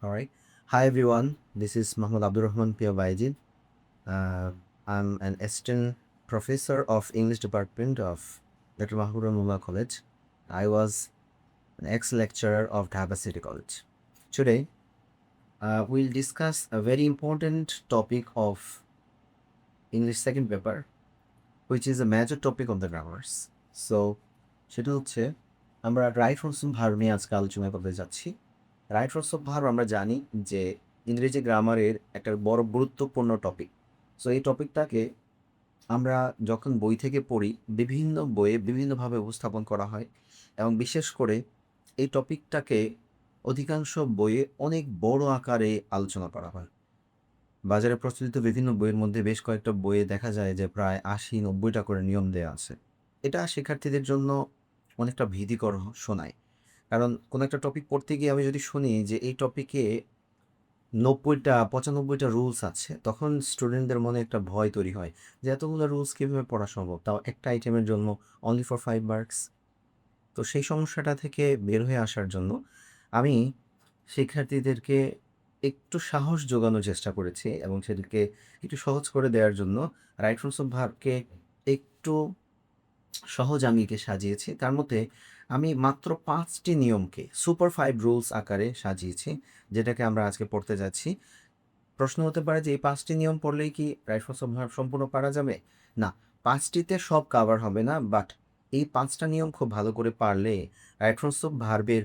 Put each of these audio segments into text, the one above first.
All right. Hi, everyone. This is Muhammad Abdul Rahman Pia Baijid. Uh, I'm an assistant professor of English department of Dr. Mahbubur Mullah College. I was an ex-lecturer of Dhaka City College. Today, we'll discuss a very important topic of English second paper, which is a major topic of the grammars. So, সেটা হচ্ছে আমরা right forms of verb নিয়ে আজকে আলোচনা করতে যাচ্ছি। Right forms of verb আমরা জানি যে ইংরেজি গ্রামারের একটা বড় গুরুত্বপূর্ণ টপিক। সো এই টপিকটাকে আমরা যখন বই থেকে পড়ি বিভিন্ন বইয়ে বিভিন্নভাবে উপস্থাপন করা হয় এবং বিশেষ করে এই টপিকটাকে অধিকাংশ বইয়ে অনেক বড় আকারে আলোচনা করা হয়। বাজারে প্রচলিত বিভিন্ন বইয়ের মধ্যে বেশ কয়েকটা বইয়ে দেখা যায় যে প্রায় ৮০-৯০টা করে নিয়ম দেয়া আছে। এটা শিক্ষার্থীদের জন্য অনেকটা ভীতিকর শোনায়। কারণ কোনো একটা টপিক পড়তে গিয়ে আমি যদি শুনি যে এই টপিকে ৯০টা ৯৫টা রুলস আছে, তখন স্টুডেন্টদের মনে একটা ভয় তৈরি হয় যে এতগুলো রুলস কীভাবে পড়া সম্ভব? তাও একটা আইটেমের জন্য অনলি ফর 5 মার্কস। তো সেই সমস্যাটা থেকে বের হয়ে আসার জন্য আমি শিক্ষার্থীদেরকে একটু সাহস যোগানোর চেষ্টা করেছি এবং সেটাকে একটু সহজ করে দেওয়ার জন্য রাইট ফ্রমস অফ ভার্বকে একটু সহজ আমি একে সাজিয়েছি। তার মধ্যে আমি মাত্র ৫টি নিয়মকে সুপার 5 রুলস আকারে সাজিয়েছি, যেটাকে আমরা আজকে পড়তে যাচ্ছি। প্রশ্ন হতে পারে যে এই ৫টি নিয়ম পড়লেই কি রাইট ফ্রমস অফ ভার্ব সম্পূর্ণ পারা যাবে? না, ৫টিতে সব কাভার হবে না, বাট এই ৫টা নিয়ম খুব ভালো করে পারলে রাইট ফ্রমস অফ ভার্বের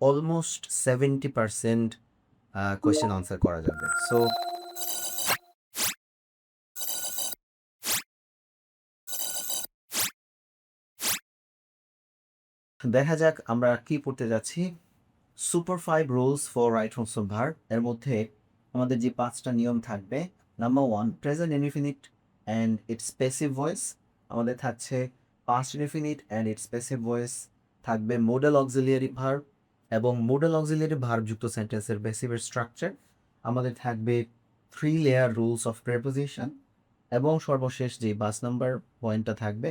অলমোস্ট 70% কোয়েশ্চেন আনসার করা যাবে। সো দেখা যাক আমরা কি পড়তে যাচ্ছি। Super 5 rules for right forms of verb এর মধ্যে আমাদের যে ৫টা নিয়ম থাকবে, number 1 present indefinite and it's passive voice. আমাদের থাকছে past indefinite and it's passive voice, থাকবে মোডাল অক্সিলিয়ারি ভার্ব এবং মোডাল অক্সিলিয়ারি ভার্ব যুক্ত সেন্টেন্সের প্যাসিভের স্ট্রাকচার। আমাদের থাকবে 3 লেয়ার রুলস অফ প্রেপোজিশন এবং সর্বশেষ যে ৫ নাম্বার পয়েন্টটা থাকবে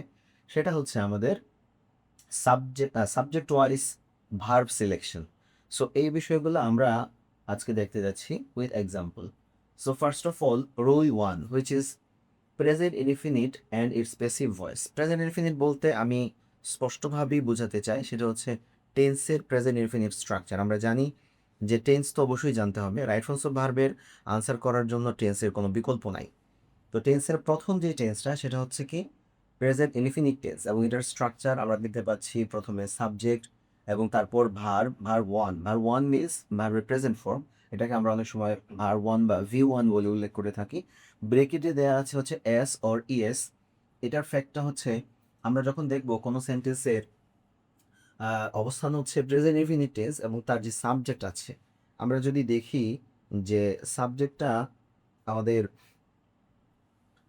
সেটা হচ্ছে আমাদের subject wise verb selection. So এই বিষয়গুলো আমরা আজকে দেখতে যাচ্ছি with example. So first of all rule 1, which is present indefinite and it's passive voice. Present indefinite বলতে আমি স্পষ্টভাবেই বোঝাতে চাই সেটা হচ্ছে টেন্সের প্রেজেন্ট ইনডিফিনিট স্ট্রাকচার। আমরা জানি যে টেন্স তো অবশ্যই জানতে হবে, রাইট ফর্মস অফ ভার্বের আনসার করার জন্য টেন্সের কোনো বিকল্প নাই। তো টেন্সের প্রথম যে টেন্সটা সেটা হচ্ছে কি প্রেজেন্ট ইনডিফিনিট টেন্স, এবং এটার স্ট্রাকচার আমরা দেখতে পাচ্ছি প্রথমে সাবজেক্ট এবং তারপর ভার্ব ওয়ান মিনস ভার্বের প্রেজেন্ট ফর্ম। এটাকে আমরা অনেক সময় ভার্ব 1 বা V1 বলে উল্লেখ করে থাকি। ব্রেকেটে দেওয়া আছে হচ্ছে এস অর ইএস। এটার ফ্যাক্টটা হচ্ছে আমরা যখন দেখব কোনো সেন্টেন্সের অবস্থান হচ্ছে প্রেজেন্ট ইনডিফিনিট টেন্স এবং তার যে সাবজেক্ট আছে, আমরা যদি দেখি যে সাবজেক্টটা আমাদের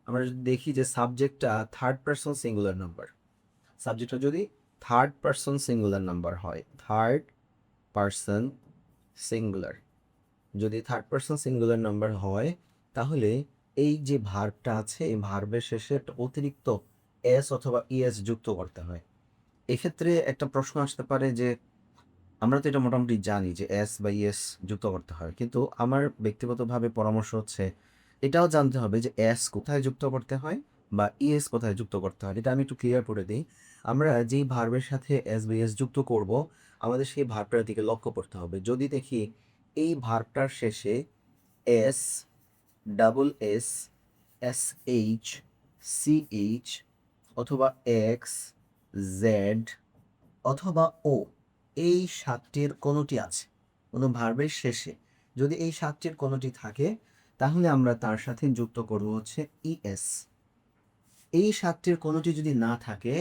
আমরা যদি দেখি যে সাবজেক্টটা থার্ড পারসন সিঙ্গুলার নাম্বার, সাবজেক্টটা যদি থার্ড পারসন সিঙ্গুলার নাম্বার হয়, থার্ড পারসন সিঙ্গুলার যদি থার্ড পারসন সিঙ্গুলার নাম্বার হয়, তাহলে এই যে ভার্বটা আছে এই ভার্বের শেষে একটা অতিরিক্ত এস অথবা ইএস যুক্ত করতে হয়। এক্ষেত্রে একটা প্রশ্ন আসতে পারে যে আমরা তো এটা মোটামুটি জানি যে এস বা ইএস যুক্ত করতে হয়, কিন্তু আমার ব্যক্তিগতভাবে পরামর্শ হচ্ছে এটাও জানতে হবে যে এস কোথায় যুক্ত করতে হয় বা ইএস কোথায় যুক্ত করতে হয়। এটা আমি একটু ক্লিয়ার করে দিই। আমরা যেই ভার্বের সাথে এস বা ইএস যুক্ত করব, আমাদের সেই ভার্বটার দিকে লক্ষ্য করতে হবে। যদি দেখি এই ভার্বটার শেষে S, double S, S H, C H অথবা এক্স, জেড অথবা ও, এই ৭টির কোনোটি আছে, কোনো ভার্বের শেষে যদি এই ৭টির কোনোটি থাকে, তাহলে আমরা তার সাথে যুক্ত করব হচ্ছে ইএস। এই ৭টির কোনোটি যদি না থাকে,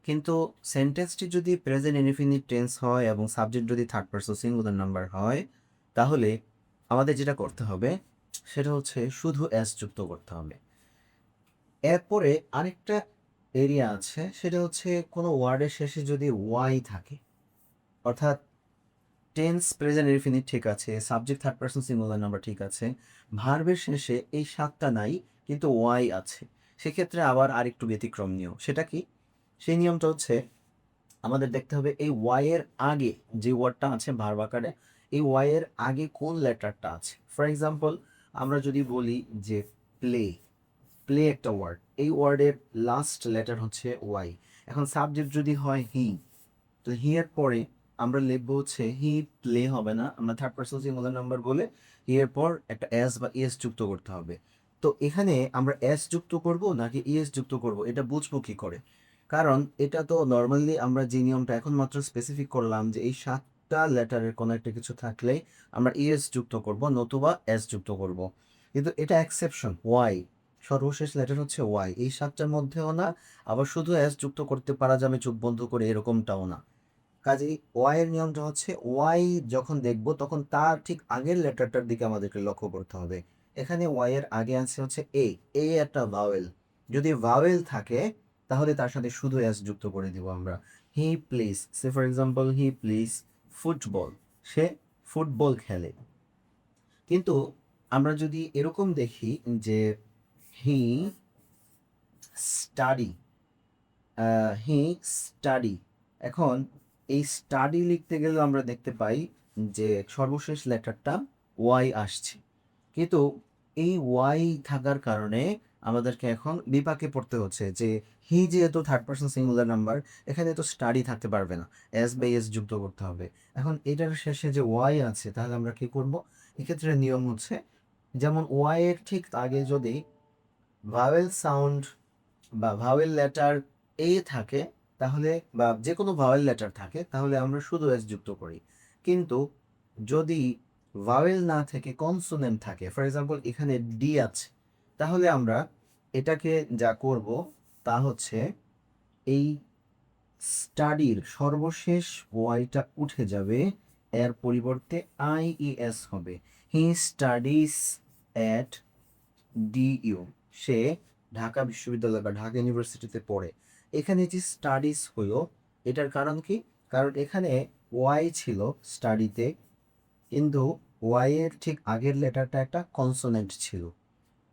কিন্তু সেন্টেন্সটি যদি প্রেজেন্ট ইনডিফিনিট টেন্স হয় এবং সাবজেক্ট যদি থার্ড পারসন সিঙ্গুলার নাম্বার হয়, তাহলে আমাদের যেটা করতে হবে সেটা হচ্ছে শুধু এস যুক্ত করতে হবে। এরপরে আরেকটা এরিয়া আছে, সেটা হচ্ছে কোনো ওয়ার্ডের শেষে যদি ওয়াই থাকে, অর্থাৎ টেন্স প্রেজেন্ট ইনডিফিনিট ঠিক আছে, subject third person singular number ঠিক আছে, ভার্বের শেষে এই ৭টা নাই কিন্তু ওয়াই আছে, সেক্ষেত্রে আবার আরেকটু ব্যতিক্রম নিয়ম। সেটা কি? সেই নিয়মটা হচ্ছে আমাদের দেখতে হবে এই ওয়াই এর আগে যে ওয়ার্ডটা আছে ভার্ব আকারে, এই ওয়াই এর আগে কোন লেটারটা আছে। ফর এক্সাম্পল আমরা যদি বলি যে প্লে, প্লে একটা ওয়ার্ড, এই ওয়ার্ডের লাস্ট লেটার হচ্ছে ওয়াই। এখন সাবজেক্ট যদি হয় হি, তো হি এর পরে আমরা লিখবো হচ্ছে হি প্লে হবে না, আমরা থার্ড পার্সন সিঙ্গুলার নাম্বার বলে হি এর পর একটা এস বা ইএস যুক্ত করতে হবে। তো এখানে আমরা এস যুক্ত করব নাকি ইএস যুক্ত করব এটা বুঝবো কি করে? কারণ এটা তো নর্মালি আমরা যে নিয়মটা এখন মাত্র স্পেসিফিক করলাম যে এই 7টা লেটারের কোনো একটা কিছু থাকলেই আমরা ইএস যুক্ত করব নতুবা এস যুক্ত করব। কিন্তু এটা এক্সেপশন, ওয়াই সর্বশেষ লেটার হচ্ছে ওয়াই, এই 7টার মধ্যেও না, আবার শুধু এস যুক্ত করতে পারা যাবে চোখ বন্ধ করে এরকমটাও না। কাজেই ওয়াই এর নিয়মটা হচ্ছে ওয়াই যখন দেখব তখন তার ঠিক আগের লেটারটার দিকে আমাদেরকে লক্ষ্য করতে হবে। এখানে ওয়াই এর আগে আছে হচ্ছে এ, এ একটা ভাওয়েল, যদি ভাওয়েল থাকে তাহলে তার সাথে শুধু এস যুক্ত করে দিব আমরা। He plays, say for example he plays football, say football খেলে। কিন্তু আমরা যদি এরকম দেখি যে হি স্টাডি, হি স্টাডি, এখন এই স্টাডি লিখতে গেলে আমরা দেখতে পাই যে সর্বশেষ লেটারটা ওয়াই আসছে, কিন্তু এই ওয়াই থাকার কারণে আমাদেরকে এখন বিপাকে পড়তে হচ্ছে যে হি যেহেতু থার্ড পার্সন সিঙ্গুলার নাম্বার, এখানে তো স্টাডি থাকতে পারবে না, এস বাই এস যুক্ত করতে হবে। এখন এটার শেষে যে ওয়াই আছে তাহলে আমরা কি করব? এক্ষেত্রে নিয়ম হচ্ছে যেমন ওয়াই এর ঠিক আগে যদি ভাওয়েল সাউন্ড বা ভাওয়েল লেটার এ থাকে তাহলে, বা যে কোনো ভাওয়েল লেটার থাকে তাহলে আমরা শুধু এস যুক্ত করি। কিন্তু যদি ভাওয়েল না থেকে কনসোনেন্ট থাকে, ফর এক্সাম্পল এখানে ডি আছে, তাহলে আমরা এটাকে যা করব তা হচ্ছে এই স্টাডির সর্বশেষ ওয়াইটা উঠে যাবে, এর পরিবর্তে আইইএস হবে। হি স্টাডিজ অ্যাট ডিইউ, সে ঢাকা বিশ্ববিদ্যালয় বা ঢাকা ইউনিভার্সিটিতে পড়ে। এখানে যে স্টাডিজ হলো, এটার কারণ কি? কারণ এখানে ওয়াই ছিল স্টাডিতে, কিন্তু ওয়াই এর ঠিক আগের লেটারটা একটা কনসোনেন্ট ছিল।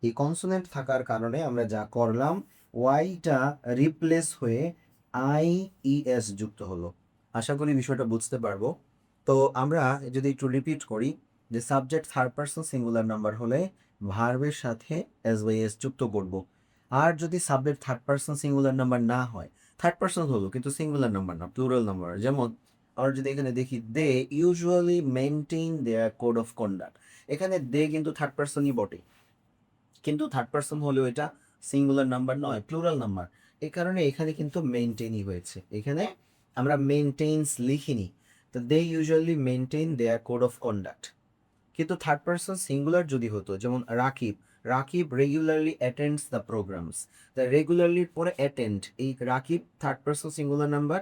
এই কনসোনেন্ট থাকার কারণে আমরা যা করলাম, ওয়াইটা রিপ্লেস হয়ে আই এস যুক্ত হলো। আশা করি বিষয়টা বুঝতে পারবো। তো আমরা যদি একটু রিপিট করি যে subject third person singular number হলে ভার্বের সাথে এস বাই এস যুক্ত করব। আর যদি subject third person singular number না হয়, থার্ড পার্সন হলো কিন্তু সিঙ্গুলার নাম্বার না, প্লুরাল নাম্বার, যেমন আমরা যদি এখানে দেখি they usually maintain their code of conduct, এখানে দে কিন্তু থার্ড পার্সনই বটে, কিন্তু থার্ড পার্সন হলেও এটা সিঙ্গুলার নাম্বার নয়, প্লুরাল নাম্বার। এই কারণে এখানে কিন্তু মেনটেনই হয়েছে, এখানে আমরা মেনটেইনস লিখিনি। তো they usually maintain their code of conduct. কিন্তু থার্ড পার্সন সিঙ্গুলার যদি হতো, যেমন Rakib, Rakib regularly attends the programmes, the রেগুলারলির পরে অ্যাটেন্ড, এই Rakib third person singular number,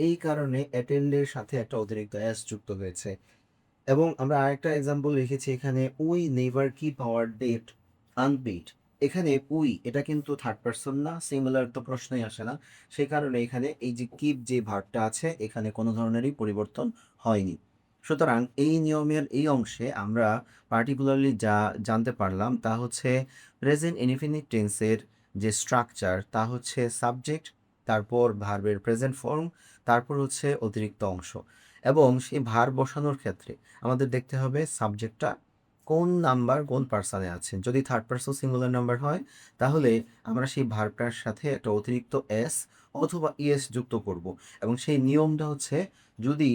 এই কারণে অ্যাটেন্ডের সাথে একটা অতিরিক্ত এস যুক্ত হয়েছে। এবং আমরা আরেকটা এক্সাম্পল লিখেছি এখানে, we never keep our debt unpaid, এখানে উই এটা কিন্তু থার্ড পার্সন না, সিঙ্গুলার তো প্রশ্নই আসে না, সেই কারণে এখানে এই যে কিপ যে ভার্বটা আছে এখানে কোনো ধরনেরই পরিবর্তন হয়নি। সুতরাং এই নিয়মের এই অংশে আমরা পার্টিকুলারলি যা জানতে পারলাম তা হচ্ছে প্রেজেন্ট ইনডিফিনিট টেন্সের যে স্ট্রাকচার তা হচ্ছে সাবজেক্ট, তারপর ভার্বের প্রেজেন্ট ফর্ম, তারপর হচ্ছে অতিরিক্ত অংশ। এবং সেই ভার বসানোর ক্ষেত্রে আমাদের দেখতে হবে সাবজেক্টটা কোন নাম্বার কোন পার্সনে আছে। যদি থার্ড পার্সন সিঙ্গুলার নাম্বার হয় তাহলে আমরা সেই ভার্বটার সাথে একটা অতিরিক্ত এস অথবা ইএস যুক্ত করব। এবং সেই নিয়মটা হচ্ছে যদি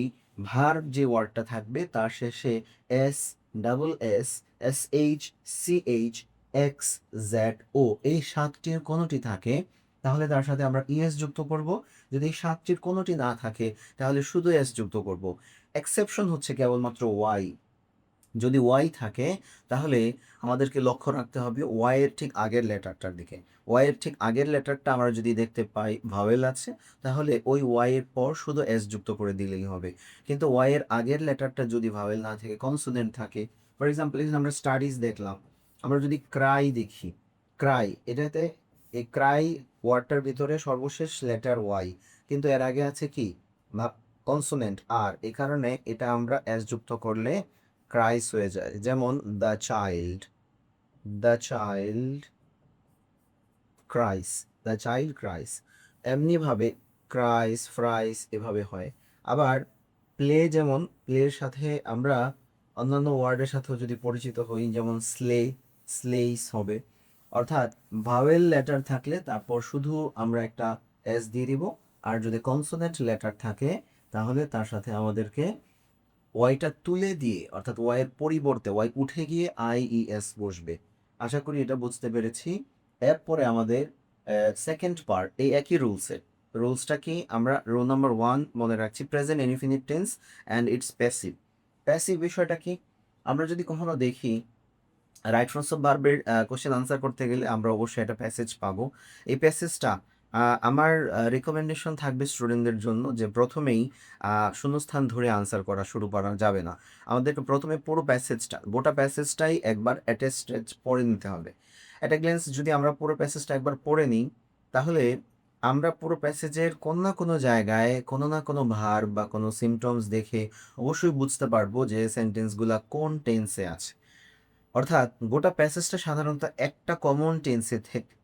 ভার্ব যে ওয়ার্ডটা থাকবে তার শেষে S, double S, S H, C H, x, Z ও এই 7টির কোনোটি থাকে তাহলে তার সাথে আমরা ইএস যুক্ত করব। যদি এই 7টির কোনোটি না থাকে তাহলে শুধু এস যুক্ত করব। এক্সেপশন হচ্ছে কেবলমাত্র ওয়াই, যদি ওয়াই থাকে তাহলে আমাদেরকে লক্ষ্য রাখতে হবে ওয়াই এর ঠিক আগের লেটারটার দিকে। ওয়াই এর ঠিক আগের লেটারটা আমরা যদি দেখতে পাই ভাওয়েল আছে, তাহলে ওই ওয়াই এর পর শুধু এস যুক্ত করে দিলেই হবে। কিন্তু ওয়াই এর আগের লেটারটা যদি ভাওয়েল না থাকে, কনসোনেন্ট থাকে, ফর এক্সাম্পল আমরা স্টাডিজ দেখলাম, আমরা যদি ক্রাই দেখি, ক্রাই এটাতে এই ক্রাই ওয়ার্ডটার ভিতরে সর্বশেষ লেটার ওয়াই, কিন্তু এর আগে আছে কি কনসোনেন্ট আর, এই কারণে এটা আমরা এস যুক্ত করলে ক্রাইস হয়ে যায়। যেমন the child, the child ক্রাইস, the child ক্রাইস, এমনিভাবে ক্রাইস, ফ্রাইস এভাবে হয়। আবার প্লে, যেমন প্লের সাথে আমরা অন্যান্য ওয়ার্ডের সাথেও যদি পরিচিত হই, যেমন স্লে, স্লেইস হবে। অর্থাৎ ভাওয়েল লেটার থাকলে তারপর শুধু আমরা একটা এস দিয়ে দিব, আর যদি কনসোনেন্ট লেটার থাকে তাহলে তার সাথে আমাদেরকে ওয়াইটা তুলে দিয়ে, অর্থাৎ ওয়াইয়ের পরিবর্তে ওয়াই উঠে গিয়ে আইইএস বসবে। আশা করি এটা বুঝতে পেরেছি। এরপরে আমাদের সেকেন্ড পার্ট এই একই রুলসের। রুলসটা কি, আমরা রুল নাম্বার 1 মনে রাখছি, present infinite tense and it's passive. Passive বিষয়টা কি, আমরা যদি কখনো দেখি রাইট ফ্রমস অফ ভার্বের কোশ্চেন আনসার করতে গেলে আমরা অবশ্যই একটা প্যাসেজ পাবো। এই প্যাসেজটা আমার রিকমেন্ডেশন থাকবে স্টুডেন্টদের জন্য যে প্রথমেই শূন্যস্থান ধরে আনসার করা শুরু করা যাবে না। আমাদেরকে প্রথমে পুরো প্যাসেজটা, গোটা প্যাসেজটাই একবার অ্যাট এ স্ট্রেচ পড়ে নিতে হবে। অ্যাট এ গ্ল্যান্স যদি আমরা পুরো প্যাসেজটা একবার পড়ে নিই, তাহলে আমরা পুরো প্যাসেজের কোনো না কোনো জায়গায় কোনো না কোনো ভার্ব বা কোনো সিমটমস দেখে অবশ্যই বুঝতে পারবো যে সেন্টেন্সগুলা কোন টেন্সে আছে। অর্থাৎ গোটা প্যাসেজটা সাধারণত একটা কমন টেন্সে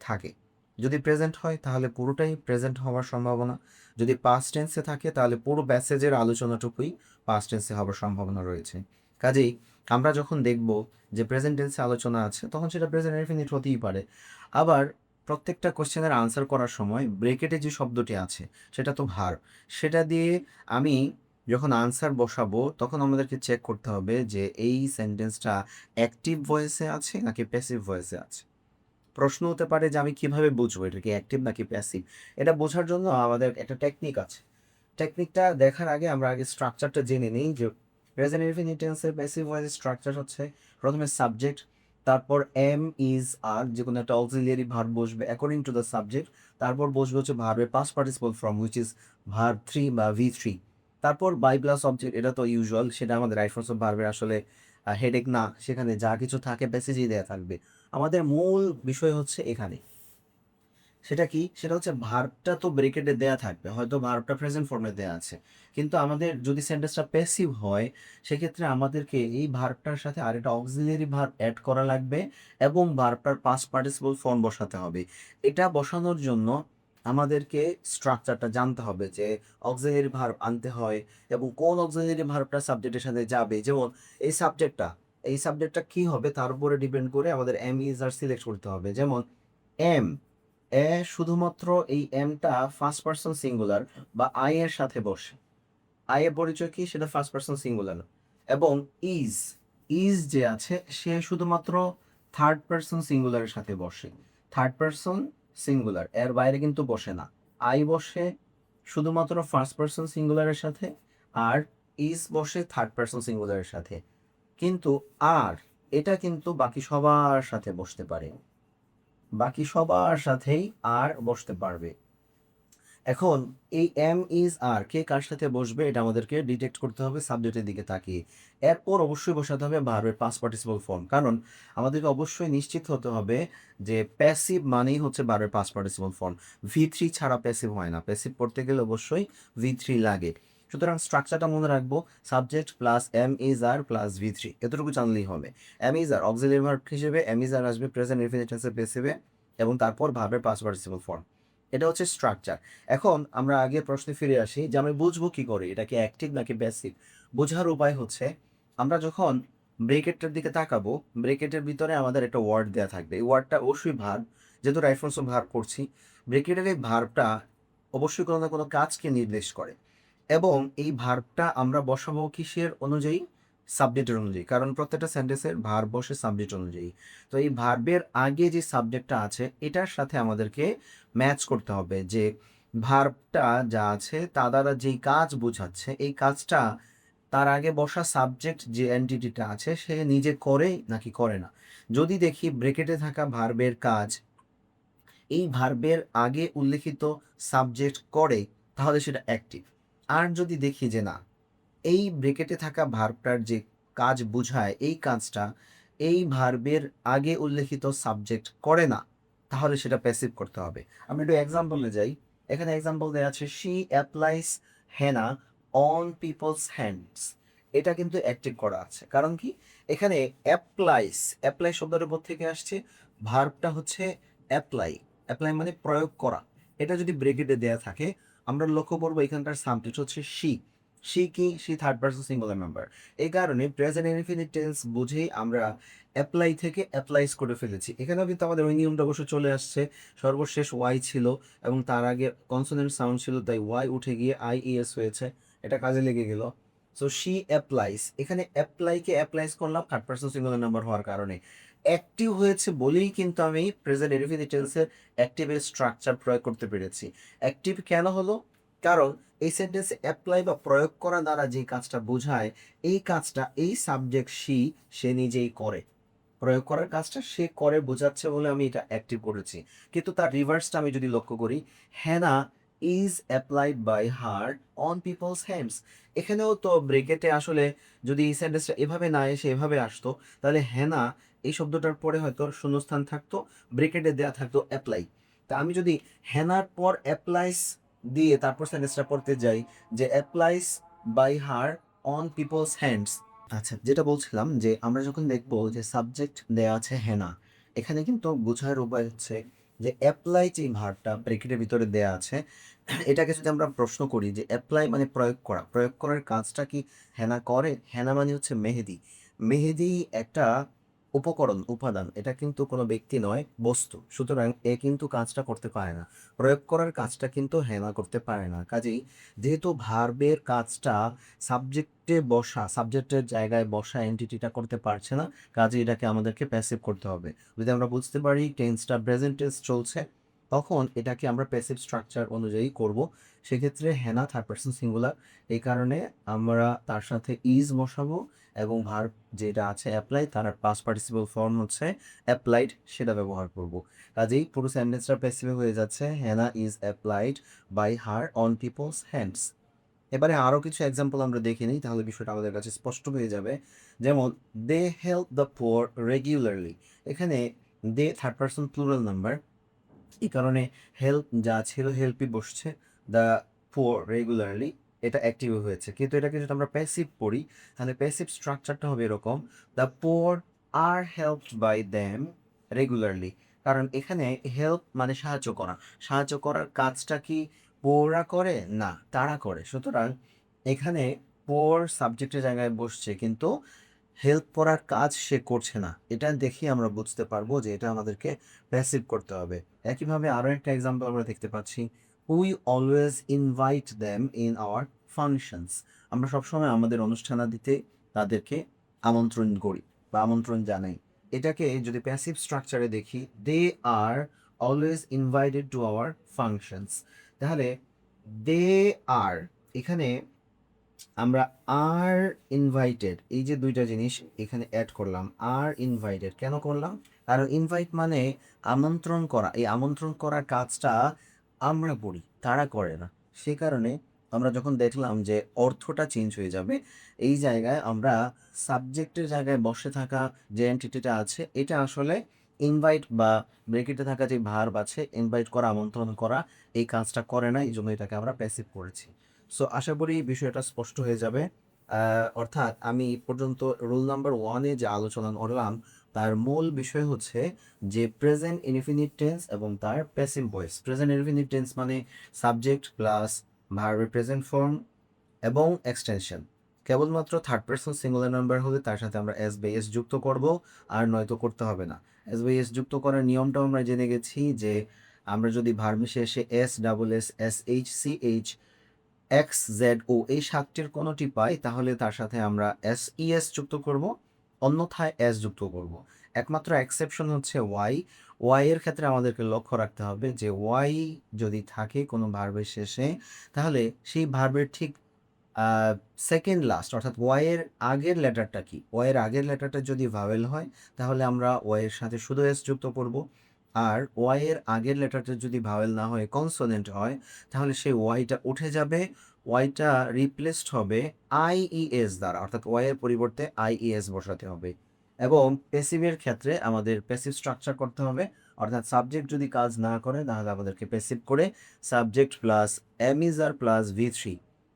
থাকে। যদি প্রেজেন্ট হয় তাহলে পুরোটাই প্রেজেন্ট হওয়ার সম্ভাবনা, যদি পাস্ট টেন্সে থাকে তাহলে পুরো প্যাসেজের আলোচনাটুকুই পাস্ট টেন্সে হওয়ার সম্ভাবনা রয়েছে। কাজেই আমরা যখন দেখব যে প্রেজেন্ট টেন্সে আলোচনা আছে, তখন সেটা প্রেজেন্ট ইনফিনিট হতেই পারে। আবার প্রত্যেকটা কোশ্চেনের আনসার করার সময় ব্রেকেটে যে শব্দটি আছে সেটা তো ভার্ব, সেটা দিয়ে আমি যখন আনসার বসাবো তখন আমাদেরকে চেক করতে হবে যে এই সেন্টেন্সটা অ্যাক্টিভ ভয়েসে আছে নাকি প্যাসিভ ভয়েসে আছে। প্রশ্ন হতে পারে যে আমি কিভাবে বুঝবো এটা কি অ্যাক্টিভ নাকি প্যাসিভ। এটা বোঝার জন্য আমাদের একটা টেকনিক আছে। টেকনিকটা দেখার আগে আমরা আগে স্ট্রাকচারটা জেনে নিই যে প্রেজেন্ট ইনফিনিট টেন্সের প্যাসিভ ভয়েসের স্ট্রাকচার হচ্ছে প্রথমে সাবজেক্ট, তারপর এম ইজ আর যে কোনো একটা অক্সিলিয়ারি ভার্ব বসবে অ্যাকর্ডিং টু দ্য সাবজেক্ট, তারপর বসবে হচ্ছে ভার্বের past participle form which is verb 3 বা V3, তারপর বাই প্লাস অবজেক্ট, এটা তো ইউজুয়াল, সেটা আমাদের রাইট ফর্মস অফ ভার্বের আসলে হেডেক না, সেখানে যা কিছু থাকে প্যাসেজেই দেওয়া থাকবে। আমাদের মূল বিষয় হচ্ছে এখানে, সেটা কি, সেটা হচ্ছে ভার্বটা তো ব্রেকেটে দেয়া থাকবে, হয়তো ভার্বটা প্রেজেন্ট ফর্মে দেয়া আছে, কিন্তু আমাদের যদি সেন্টেন্সটা প্যাসিভ হয় সেক্ষেত্রে আমাদেরকে এই ভার্বটার সাথে আরেকটা অক্সিলিয়ারি ভার্ব অ্যাড করা লাগবে এবং ভার্বটার পাস্ট পার্টিসিপল ফর্ম বসাতে হবে। এটা বসানোর জন্য আমাদেরকে স্ট্রাকচারটা জানতে হবে যে অক্সিলিয়ারি ভার্ব আনতে হয় এবং কোন অক্সিলিয়ারি ভার্বটা সাবজেক্টের সাথে যাবে। যেমন এই সাবজেক্টটা কি হবে তার উপরে ডিপেন্ড করে আমাদের এম ইজ আর সিলেক্ট করতে হবে। যেমন এম, শুধুমাত্র এই এমটা ফার্স্ট পার্সন সিঙ্গুলার বা আই এর সাথে বসে। আই এর পরিচয় কি, সেটা ফার্স্ট পার্সন সিঙ্গুলার। এবং ইজ, ইজ যে আছে সে শুধুমাত্র থার্ড পার্সন সিঙ্গুলারের সাথে বসে। থার্ড পার্সন সিঙ্গুলার এর বাইরে কিন্তু বসে না। আই বসে শুধুমাত্র ফার্স্ট পার্সন সিঙ্গুলারের সাথে, আর ইজ বসে থার্ড পার্সন সিঙ্গুলারের সাথে। কিন্তু আর, এটা কিন্তু বাকি সবার সাথে বসতে পারে, বাকি সবার সাথেই আর বসতে পারবে। এখন এই এম ইজ আর কে কার সাথে বসবে এটা আমাদেরকে ডিটেক্ট করতে হবে সাবজেক্টের দিকে তাকিয়ে। এরপর অবশ্যই বসাতে হবে ভার্বের পাস্ট পার্টিসিপল ফর্ম, কারণ আমাদেরকে অবশ্যই নিশ্চিত হতে হবে যে প্যাসিভ মানেই হচ্ছে ভার্বের পাস্ট পার্টিসিপল ফর্ম। V3 ছাড়া প্যাসিভ হয় না, প্যাসিভ করতে গেলে অবশ্যই V3 লাগে। সুতরাং স্ট্রাকচারটা মনে রাখবো, subject plus am is are plus V3, এতটুকু জানলেই হবে। Am is are auxiliary verb হিসেবে এম ইজ আর আসবে প্রেজেন্ট ইনফিনিট টেন্সে প্যাসিভে, এবং তারপর ভার্বের পাস্ট পার্টিসিপল ফর্ম। এটা হচ্ছে স্ট্রাকচার। এখন আমরা আগের প্রশ্নে ফিরে আসি যে আমি বুঝবো কি করে এটা কি অ্যাক্টিভ নাকি প্যাসিভ। বোঝার উপায় হচ্ছে, আমরা যখন ব্রেকেটটার দিকে তাকাবো, ব্রেকেটের ভিতরে আমাদের একটা ওয়ার্ড দেওয়া থাকবে, এই ওয়ার্ডটা অবশ্যই ভার্ব, যেহেতু রাইট ফর্মস অফ ভার্ব করছি, ব্রেকেটের এই ভার্বটা অবশ্যই কোনো না কোনো কাজকে নির্দেশ করে। এবং এই ভার্বটা আমরা বসাবো কিসের অনুযায়ী, সাবজেক্টের অনুযায়ী, কারণ প্রত্যেকটা সেন্টেন্সের ভার্ব বসে সাবজেক্ট অনুযায়ী। তো এই ভার্বের আগে যে সাবজেক্টটা আছে এটার সাথে আমাদেরকে ম্যাচ করতে হবে যে ভার্বটা যা আছে তা দ্বারা যেই কাজ বোঝাচ্ছে এই কাজটা তার আগে বসা সাবজেক্ট যে এন্টিটিটা আছে সে নিজে করে নাকি করে না। যদি দেখি ব্রেকেটে থাকা ভার্বের কাজ এই ভার্বের আগে উল্লেখিত সাবজেক্ট করে, তাহলে সেটা অ্যাক্টিভ। আর যদি দেখি যে না, এই ব্রেকেটে থাকা ভার্বটার যে কাজ বোঝায় এই কাজটা এই ভার্বের আগে উল্লেখিত সাবজেক্ট করে না, তাহলে সেটা প্যাসিভ করতে হবে। আমরা একটু এক্সাম্পলে যাই। এখানে এক্সাম্পল দেওয়া আছে, she applies henna on people's hands. এটা কিন্তু অ্যাক্টিভ করা আছে, কারণ কি, এখানে অ্যাপ্লাইস, অ্যাপ্লাই শব্দের উপর থেকে আসছে, ভার্বটা হচ্ছে অ্যাপ্লাই, অ্যাপ্লাই মানে প্রয়োগ করা। এটা যদি ব্রেকেটে দেয়া থাকে আমরা লক্ষ্য করবো এখানকার সাবজেক্ট হচ্ছে she, she third person singular number. এই কারণে প্রেজেন্ট ইনফিনিট টেন্স বুঝেই আমরা অ্যাপ্লাই থেকে অ্যাপ্লাইজ করে ফেলেছি। এখানেও কিন্তু আমাদের ওই নিয়মটা অবশ্য চলে আসছে। সর্বশেষ ওয়াই ছিল এবং তার আগে কনসোনেন্ট সাউন্ড ছিল, তাই ওয়াই উঠে গিয়ে আইইএস হয়েছে, এটা কাজে লেগে গেল। সো শি অ্যাপ্লাইজ, এখানে অ্যাপ্লাইকে অ্যাপ্লাইজ করলাম থার্ড পারসন সিঙ্গুলার নাম্বার হওয়ার কারণে। অ্যাক্টিভ হয়েছে বলেই কিন্তু আমি প্রেজেন্ট ইনফিনিট টেন্সের অ্যাক্টিভের স্ট্রাকচার প্রয়োগ করতে পেরেছি। অ্যাক্টিভ কেন হলো? কারণ এই সেন্টেন্সে অ্যাপ্লাই বা প্রয়োগ করা দ্বারা যে কাজটা বোঝায়, এই কাজটা এই সাবজেক্ট সে নিজেই করে। প্রয়োগ করার কাজটা সে করে বোঝাচ্ছে বলে আমি এটা অ্যাক্টিভ করেছি। কিন্তু তার রিভার্সটা আমি যদি লক্ষ্য করি, henna is applied by her on people's hands. এখানেও তো ব্রেকেটে আসলে যদি এই সেন্টেন্সটা এভাবে না এসে এভাবে আসতো, তাহলে হ্যানা এই শব্দটার পরে হয়তো শূন্যস্থান থাকতো, ব্রেকেটে দেওয়া থাকতো অ্যাপ্লাই। তা আমি যদি হ্যানার পর অ্যাপ্লাইস দিয়ে তারপর সেন্টেন্সটা পড়তে যাই যে applies by her on people's hands. আচ্ছা, যেটা বলছিলাম যে আমরা যখন দেখব যে সাবজেক্ট দেয়া আছে হেনা, এখানে কিন্তু বোঝার উপায় হচ্ছে যে অ্যাপ্লাই যে ভার্বটা ব্র্যাকেটের ভিতরে দেয়া আছে, এটাকে যদি আমরা প্রশ্ন করি যে অ্যাপ্লাই মানে প্রয়োগ করা, প্রয়োগ করার কাজটা কি হেনা করে? হেনা মানে হচ্ছে মেহেদি। মেহেদি একটা উপকরণ, উপাদান, এটা কিন্তু কোনো ব্যক্তি নয়, বস্তু। সুতরাং এ কিন্তু কাজটা করতে পারে না, প্রয়োগ করার কাজটা কিন্তু হেনা করতে পারে না। কাজেই যেহেতু ভার্বের কাজটা সাবজেক্টের জায়গায় বসা এন্টিটিটা করতে পারছে না, কাজে এটাকে আমাদেরকে প্যাসিভ করতে হবে। যদি আমরা বুঝতে পারি টেন্সটা প্রেজেন্ট টেন্স চলছে, তখন এটাকে আমরা প্যাসিভ স্ট্রাকচার অনুযায়ী করব। সেক্ষেত্রে হ্যানা থার্ড পারসন সিঙ্গুলার, এই কারণে আমরা তার সাথে ইজ বসাবো এবং ভার্ব যেটা আছে অ্যাপ্লাই, তার পাস্ট পার্টিসিপল ফর্ম হচ্ছে অ্যাপ্লাইড, সেটা ব্যবহার করব। কাজেই পুরো সেন্টেন্সটা প্যাসিভে হয়ে যাচ্ছে, Hannah is applied by her on people's hands. এবারে আরও কিছু এক্সাম্পল আমরা দেখে নিই, তাহলে বিষয়টা আমাদের কাছে স্পষ্ট হয়ে যাবে। যেমন they help the poor regularly, এখানে they third person plural number, এই কারণে হেল্প যা ছিল হেল্পই বসছে, দ্য পুয়ার রেগুলারলি এটা অ্যাক্টিভ হয়েছে। কিন্তু এটাকে যদি আমরা প্যাসিভ পড়ি, তাহলে প্যাসিভ স্ট্রাকচারটা হবে এরকম, the poor are helped by them regularly. কারণ এখানে হেল্প মানে সাহায্য করা, সাহায্য করার কাজটা কি পোররা করে? না, তারা করে। সুতরাং এখানে পোর সাবজেক্টের জায়গায় বসছে, কিন্তু হেল্প করার কাজ সে করছে না। এটা দেখে আমরা বুঝতে পারবো যে এটা আমাদেরকে প্যাসিভ করতে হবে। একইভাবে আরও একটা এক্সাম্পল আমরা দেখতে পাচ্ছি, we always invite them in our functions. আমরা সবসময় আমাদের অনুষ্ঠানাদিতে তাদেরকে আমন্ত্রণ করি বা আমন্ত্রণ জানাই। এটাকে যদি প্যাসিভ স্ট্রাকচারে দেখি, they are always invited to our functions, তাহলে দে আর, এখানে আমরা আর ইনভাইটেড, এই যে দুইটা জিনিস এখানে অ্যাড করলাম, আর ইনভাইটেড কেন করলাম? কারণ ইনভাইট মানে আমন্ত্রণ করা, এই আমন্ত্রণ করার কাজটা আমরা করি, তারা করে না। সে কারণে আমরা যখন দেখলাম যে অর্থটা চেঞ্জ হয়ে যাবে, এই জায়গায় আমরা সাবজেক্টের জায়গায় বসে থাকা যে এন্টিটিটা আছে, এটা আসলে ইনভাইট বা ব্রেকেটে থাকা যে ভার্ব আছে ইনভাইট করা, আমন্ত্রণ করা, এই কাজটা করে না, এই জন্য এটাকে আমরা প্যাসিভ করেছি। সো আশা করি বিষয়টা স্পষ্ট হয়ে যাবে। অর্থাৎ আমি এই পর্যন্ত রুল নাম্বার 1 এ যে আলোচনা করলাম, তার মূল বিষয় হচ্ছে যে প্রেজেন্ট ইনফিনিট টেন্স এবং তার passive voice. Present infinite tense মানে সাবজেক্ট প্লাস ভার্বের প্রেজেন্ট ফর্ম এবং এক্সটেনশন। কেবলমাত্র থার্ড পারসন সিঙ্গুলার নাম্বার হলে তার সাথে আমরা এস বাই এস যুক্ত করব, আর নয়তো করতে হবে না। এস বাই এস যুক্ত করার নিয়মটাও আমরা জেনে গেছি যে আমরা যদি ভার্ব শেষে S double S, S H, C H, x Z ও এই সাতটির কোনোটি পাই, তাহলে তার সাথে আমরা এস ই এস যুক্ত করব, অন্যথায় এস যুক্ত করব। একমাত্র এক্সেপশন হচ্ছে ওয়াই। ওয়াই এর ক্ষেত্রে আমাদেরকে লক্ষ্য রাখতে হবে যে ওয়াই যদি থাকে কোনো ভার্বের শেষে, তাহলে সেই ভার্বের ঠিক সেকেন্ড লাস্ট, অর্থাৎ ওয়াইয়ের আগের লেটারটা কি, ওয়াইয়ের আগের লেটারটা যদি ভাওয়েল হয়, তাহলে আমরা ওয়াইয়ের সাথে শুধু এস যুক্ত করব। আর ওয়াইয়ের আগের লেটারটা যদি ভাওয়েল না হয়, কনসোনেন্ট হয়, তাহলে সেই ওয়াইটা উঠে যাবে, ওয়াইটা রিপ্লেসড হবে আইইএস দ্বারা, অর্থাৎ ওয়াইয়ের পরিবর্তে আইইএস বসাতে হবে। এবং প্যাসিভের ক্ষেত্রে আমাদের প্যাসিভ স্ট্রাকচার করতে হবে, অর্থাৎ সাবজেক্ট যদি কাজ না করে তাহলে আমাদেরকে প্যাসিভ করে সাবজেক্ট প্লাস এমিজার প্লাস ভি3,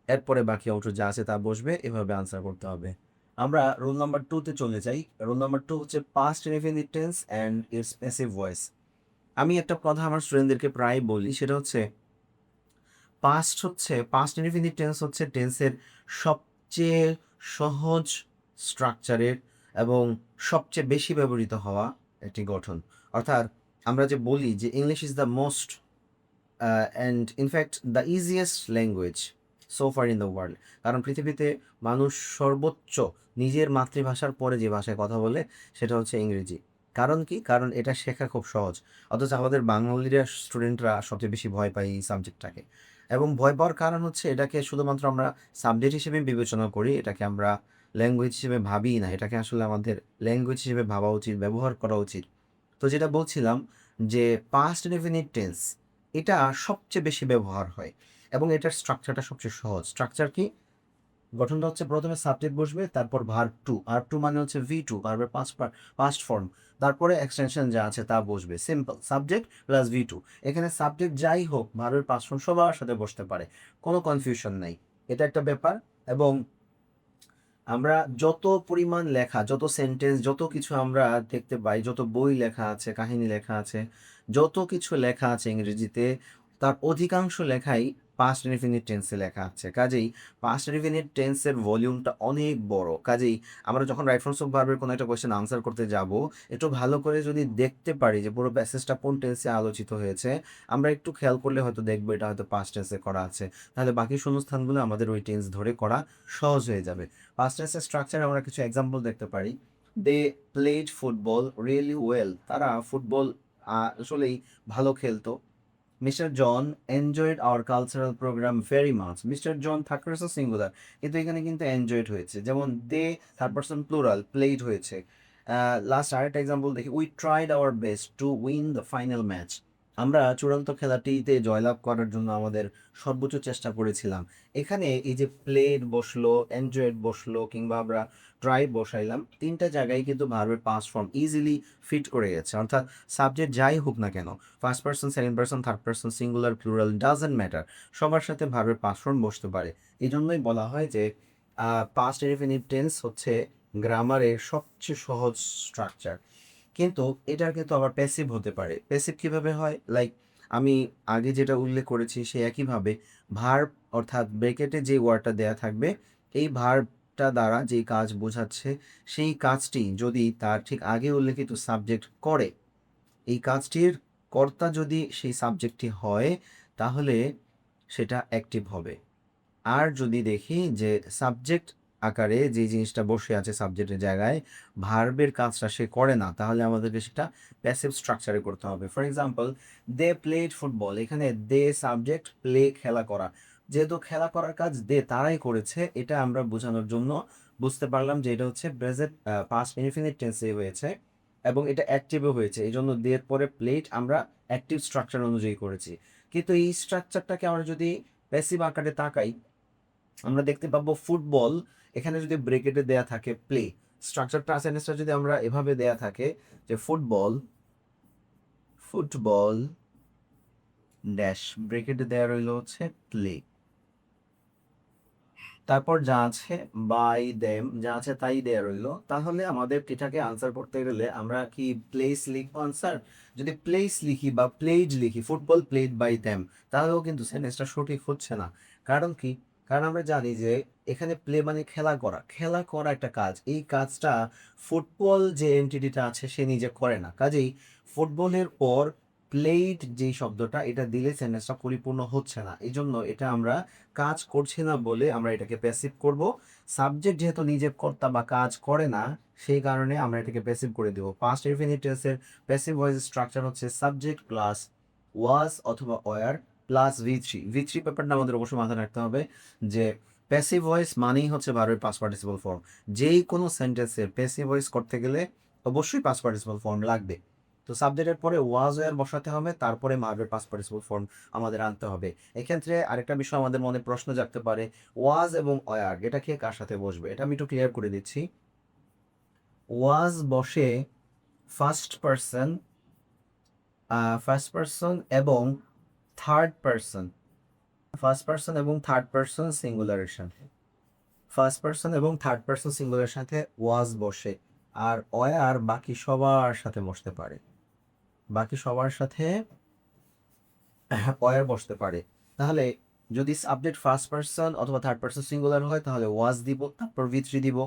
এরপরে বাকি অংশ যা আছে তা বসবে, এভাবে আনসার করতে হবে। আমরা রোল নাম্বার 2 তে চলে যাই। রোল নাম্বার 2 হচ্ছে past indefinite tense and it's passive voice. আমি একটা কথা আমার স্টুডেন্টদেরকে প্রায় বলি, সেটা হচ্ছে পাস্ট ইনডিফিনিট টেন্স হচ্ছে টেন্সের সবচেয়ে সহজ স্ট্রাকচারের এবং সবচেয়ে বেশি ব্যবহৃত হওয়া একটি গঠন। অর্থাৎ আমরা যে বলি যে English is the most and in fact the easiest language so far in the world. কারণ পৃথিবীতে মানুষ সর্বোচ্চ নিজের মাতৃভাষার পরে যে ভাষায় কথা বলে সেটা হচ্ছে ইংরেজি। কারণ কি? কারণ এটা শেখা খুব সহজ। অথচ আমাদের বাঙালিরা স্টুডেন্টরা সবচেয়ে বেশি ভয় পায় এই সাবজেক্টটাকে। এবং ভয় পাওয়ার কারণ হচ্ছে এটাকে শুধুমাত্র আমরা সাবজেক্ট হিসেবে বিবেচনা করি, এটাকে আমরা ল্যাঙ্গুয়েজ হিসেবে ভাবিই না। এটাকে আসলে আমাদের ল্যাঙ্গুয়েজ হিসেবে ভাবা উচিত, ব্যবহার করা উচিত। তো যেটা বলছিলাম যে পাস্ট ইনডেফিনিট টেন্স এটা সবচেয়ে বেশি ব্যবহার হয় এবং এটার স্ট্রাকচারটা সবচেয়ে সহজ। স্ট্রাকচার কি? গঠনটা হচ্ছে প্রথমে সাবজেক্ট বসবে, তারপর ভার্ব টু মানে হচ্ছে V2 ভার্বের পাস্ট ফর্ম, তারপরে এক্সটেনশন যা আছে তা বসবে। Simple, subject plus V2। এখানে সাবজেক্ট যাই হোক ভার্বের পাস্ট ফর্ম সবার সাথে বসতে পারে, কোনো কনফিউশন নাই। এটা একটা ব্যাপার। এবং আমরা যত পরিমাণ লেখা, যত সেন্টেন্স, যত কিছু আমরা দেখতে পাই, যত বই লেখা আছে, কাহিনী লেখা আছে, যত কিছু লেখা আছে ইংরেজিতে, তার অধিকাংশ লেখাই পাস্ট ইনডিফিনিট টেন্সে লেখা আছে। কাজেই পাস্ট ইনডিফিনিট টেন্সের ভলিউমটা অনেক বড়। কাজেই আমরা যখন রাইট ফর্মস অফ ভার্বের কোনো একটা কোয়েশ্চেন আনসার করতে যাব, একটু ভালো করে যদি দেখতে পারি যে পুরো প্যাসেজটা কোন টেন্সে আলোচিত হয়েছে, আমরা একটু খেয়াল করলে হয়তো দেখবো এটা হয়তো পাস্ট টেন্সে করা আছে। তাহলে বাকি শূন্যস্থানগুলো আমাদের ওই টেন্স ধরে করা সহজ হয়ে যাবে। পাস্ট টেন্সের স্ট্রাকচারে আমরা কিছু এক্সাম্পল দেখতে পারি। They played football really well. তারা ফুটবল আসলেই ভালো খেলতো। Mister John enjoyed our cultural program very much. Mister John third person singular, কিন্তু এখানে কিন্তু এনজয়েড হয়েছে। যেমন they third person plural, played হয়েছে। লাস্ট আরেকটা এক্সাম্পল দেখি, we tried our best to win the final match. আমরা চূড়ান্ত খেলাটিতে জয়লাভ করার জন্য আমাদের সর্বোচ্চ চেষ্টা করেছিলাম। এখানে এই যে প্লেড বসলো, এনজয়েড বসলো, কিংবা আমরা ট্রাই বসাইলাম, তিনটা জায়গায় কিন্তু ভার্বের পাস্ট ফর্ম ইজিলি ফিট করে গেছে। অর্থাৎ সাবজেক্ট যাই হোক না কেন, first person, second person, third person, singular, plural, doesn't matter, সবার সাথে ভার্বের পাস্ট ফর্ম বসতে পারে। এই জন্যই বলা হয় যে পাস্ট ইনডিফিনিট টেন্স হচ্ছে গ্রামারের সবচেয়ে সহজ স্ট্রাকচার। কিন্তু এটার কিন্তু আবার প্যাসিভ হতে পারে। প্যাসিভ কিভাবে হয়? লাইক আমি আগে যেটা উল্লেখ করেছি সে একইভাবে ভার্ব, অর্থাৎ ব্রেকেটে যে ওয়ার্ডটা দেয়া থাকবে, এই ভার্বটা দ্বারা যেই কাজ বোঝাচ্ছে সেই কাজটি যদি তার ঠিক আগে উল্লেখিত সাবজেক্ট করে, এই কাজটির কর্তা যদি সেই সাবজেক্টটি হয়, তাহলে সেটা অ্যাক্টিভ হবে। আর যদি দেখি যে সাবজেক্ট আকারে যে জিনিসটা বসে আছে সাবজেক্টের জায়গায়, ভার্বের কাজটা সে করে না, তাহলে আমাদেরকে সেটা প্যাসিভ স্ট্রাকচারে করতে হবে। For example, they played football. এখানে দে সাবজেক্ট, প্লে খেলা করা। যেহেতু খেলা করার কাজ দে তারাই করেছে, এটা আমরা বোঝানোর জন্য বুঝতে পারলাম যে এটা হচ্ছে প্রেজেন্ট পাস্ট ইনফিনিট টেন্সে হয়েছে এবং এটা অ্যাক্টিভও হয়েছে। এই জন্য দের পরে প্লেড আমরা অ্যাক্টিভ স্ট্রাকচার অনুযায়ী করেছি। কিন্তু এই স্ট্রাকচারটাকে আমরা যদি প্যাসিভ আকারে তাকাই, আমরা দেখতে পাবো ফুটবল, এখানে যদি ব্রেকেটে দেয়া থাকে প্লে, স্ট্রাকচারটা সেন্টেন্সটা যদি আমরা এভাবে দেয়া থাকে যে ফুটবল, ফুটবল ড্যাশ ব্রেকেটে দেয়া রইল হচ্ছে প্লে, তারপর যা আছে বাই দেম যা আছে তাই দেয়া রইল। তাহলে আমাদের এটাকে আনসার করতে গেলে আমরা কি প্লেস লিখবো আনসার? যদি প্লেস লিখি বা প্লেড লিখি, ফুটবল প্লেড বাই দেম, তাহলেও কিন্তু সেন্টেন্সটা সঠিক হচ্ছে না। কারণ কি? কারণ আমরা জানি যে এখানে প্লে মানে খেলা করা, খেলা করা একটা কাজ, এই কাজটা ফুটবল যে এন্টিটিটা আছে সে নিজে করে না। কাজেই ফুটবলের পর প্লেড যেই শব্দটা এটা দিলে সেন্টেন্সটা পরিপূর্ণ হচ্ছে না। এই জন্য এটা আমরা কাজ করছে না বলে আমরা এটাকে প্যাসিভ করব। সাবজেক্ট যেহেতু নিজে কর্তা বা কাজ করে না, সেই কারণে আমরা এটাকে প্যাসিভ করে দেব। পাস্ট ইনফিনিট টেন্সের প্যাসিভ ভয়েস স্ট্রাকচার হচ্ছে সাবজেক্ট প্লাস ওয়াজ অথবা ওয়্যার প্লাস ভি থ্রি ব্যাপারটা আমাদের অবশ্যই মাথায় রাখতে হবে যে প্যাসিভ ভয়েস মানেই হচ্ছে ভার্বের পাস্ট পার্টিসিপল ফর্ম। যেই কোনো সেন্টেন্সের প্যাসিভ ভয়েস করতে গেলে অবশ্যই পাস্ট পার্টিসিপল ফর্ম লাগবে। তো সাবজেক্টের পরে ওয়াজ ওয়্যার বসাতে হবে, তারপরে ভার্বের পাস্ট পার্টিসিপল ফর্ম আমাদের আনতে হবে। এক্ষেত্রে আরেকটা বিষয় আমাদের মনে প্রশ্ন জাগতে পারে, ওয়াজ এবং ওয়্যার এটা কে কার সাথে বসবে? এটা আমি একটু ক্লিয়ার করে দিচ্ছি। ওয়াজ বসে ফার্স্ট পারসন, ফার্স্ট পারসন এবং থার্ড পারসন, ফার্স্ট পারসন এবং থার্ড পারসন সিঙ্গুলারের সাথে, ফার্স্ট পারসন এবং থার্ড পারসন সিঙ্গুলারের সাথে ওয়াজ বসে। আর ওয়্যার বাকি সবার সাথে বসতে পারে, বাকি সবার সাথে ওয়্যার বসতে পারে। তাহলে যদি সাবজেক্ট ফার্স্ট পার্সন অথবা থার্ড পার্সন সিঙ্গুলার হয় তাহলে ওয়াজ দিব, তারপর ভি3 দিব।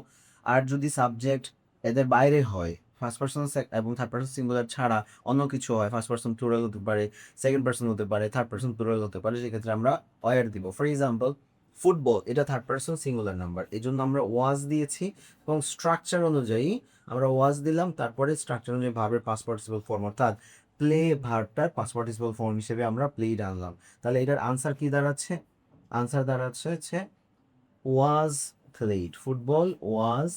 আর যদি সাবজেক্ট এদের বাইরে হয়, ফার্স্ট পার্সন এবং থার্ড পার্সন সিঙ্গুলার ছাড়া অন্য কিছু হয়, ফার্স্ট পার্সন প্লুরাল হতে পারে, সেকেন্ড পার্সন হতে পারে, থার্ড পার্সন প্লুরাল হতে পারে, সেক্ষেত্রে আমরা ওয়ার দিব। ফর এক্সাম্পল ফুটবল, এটা থার্ড পার্সন সিঙ্গুলার নাম্বার, এই জন্য আমরা ওয়াজ দিয়েছি এবং স্ট্রাকচার অনুযায়ী আমরা ওয়াজ দিলাম, তারপরে স্ট্রাকচার অনুযায়ী ভার্বের পাস্ট পার্টিসিপল ফর্ম অর্থাৎ প্লে ভার্বটার পাস্ট পার্টিসিপল ফর্ম হিসেবে আমরা প্লেড আনলাম। তাহলে এটার আনসার কি দাঁড়াচ্ছে? আনসার দাঁড়াচ্ছে হচ্ছে was played, football was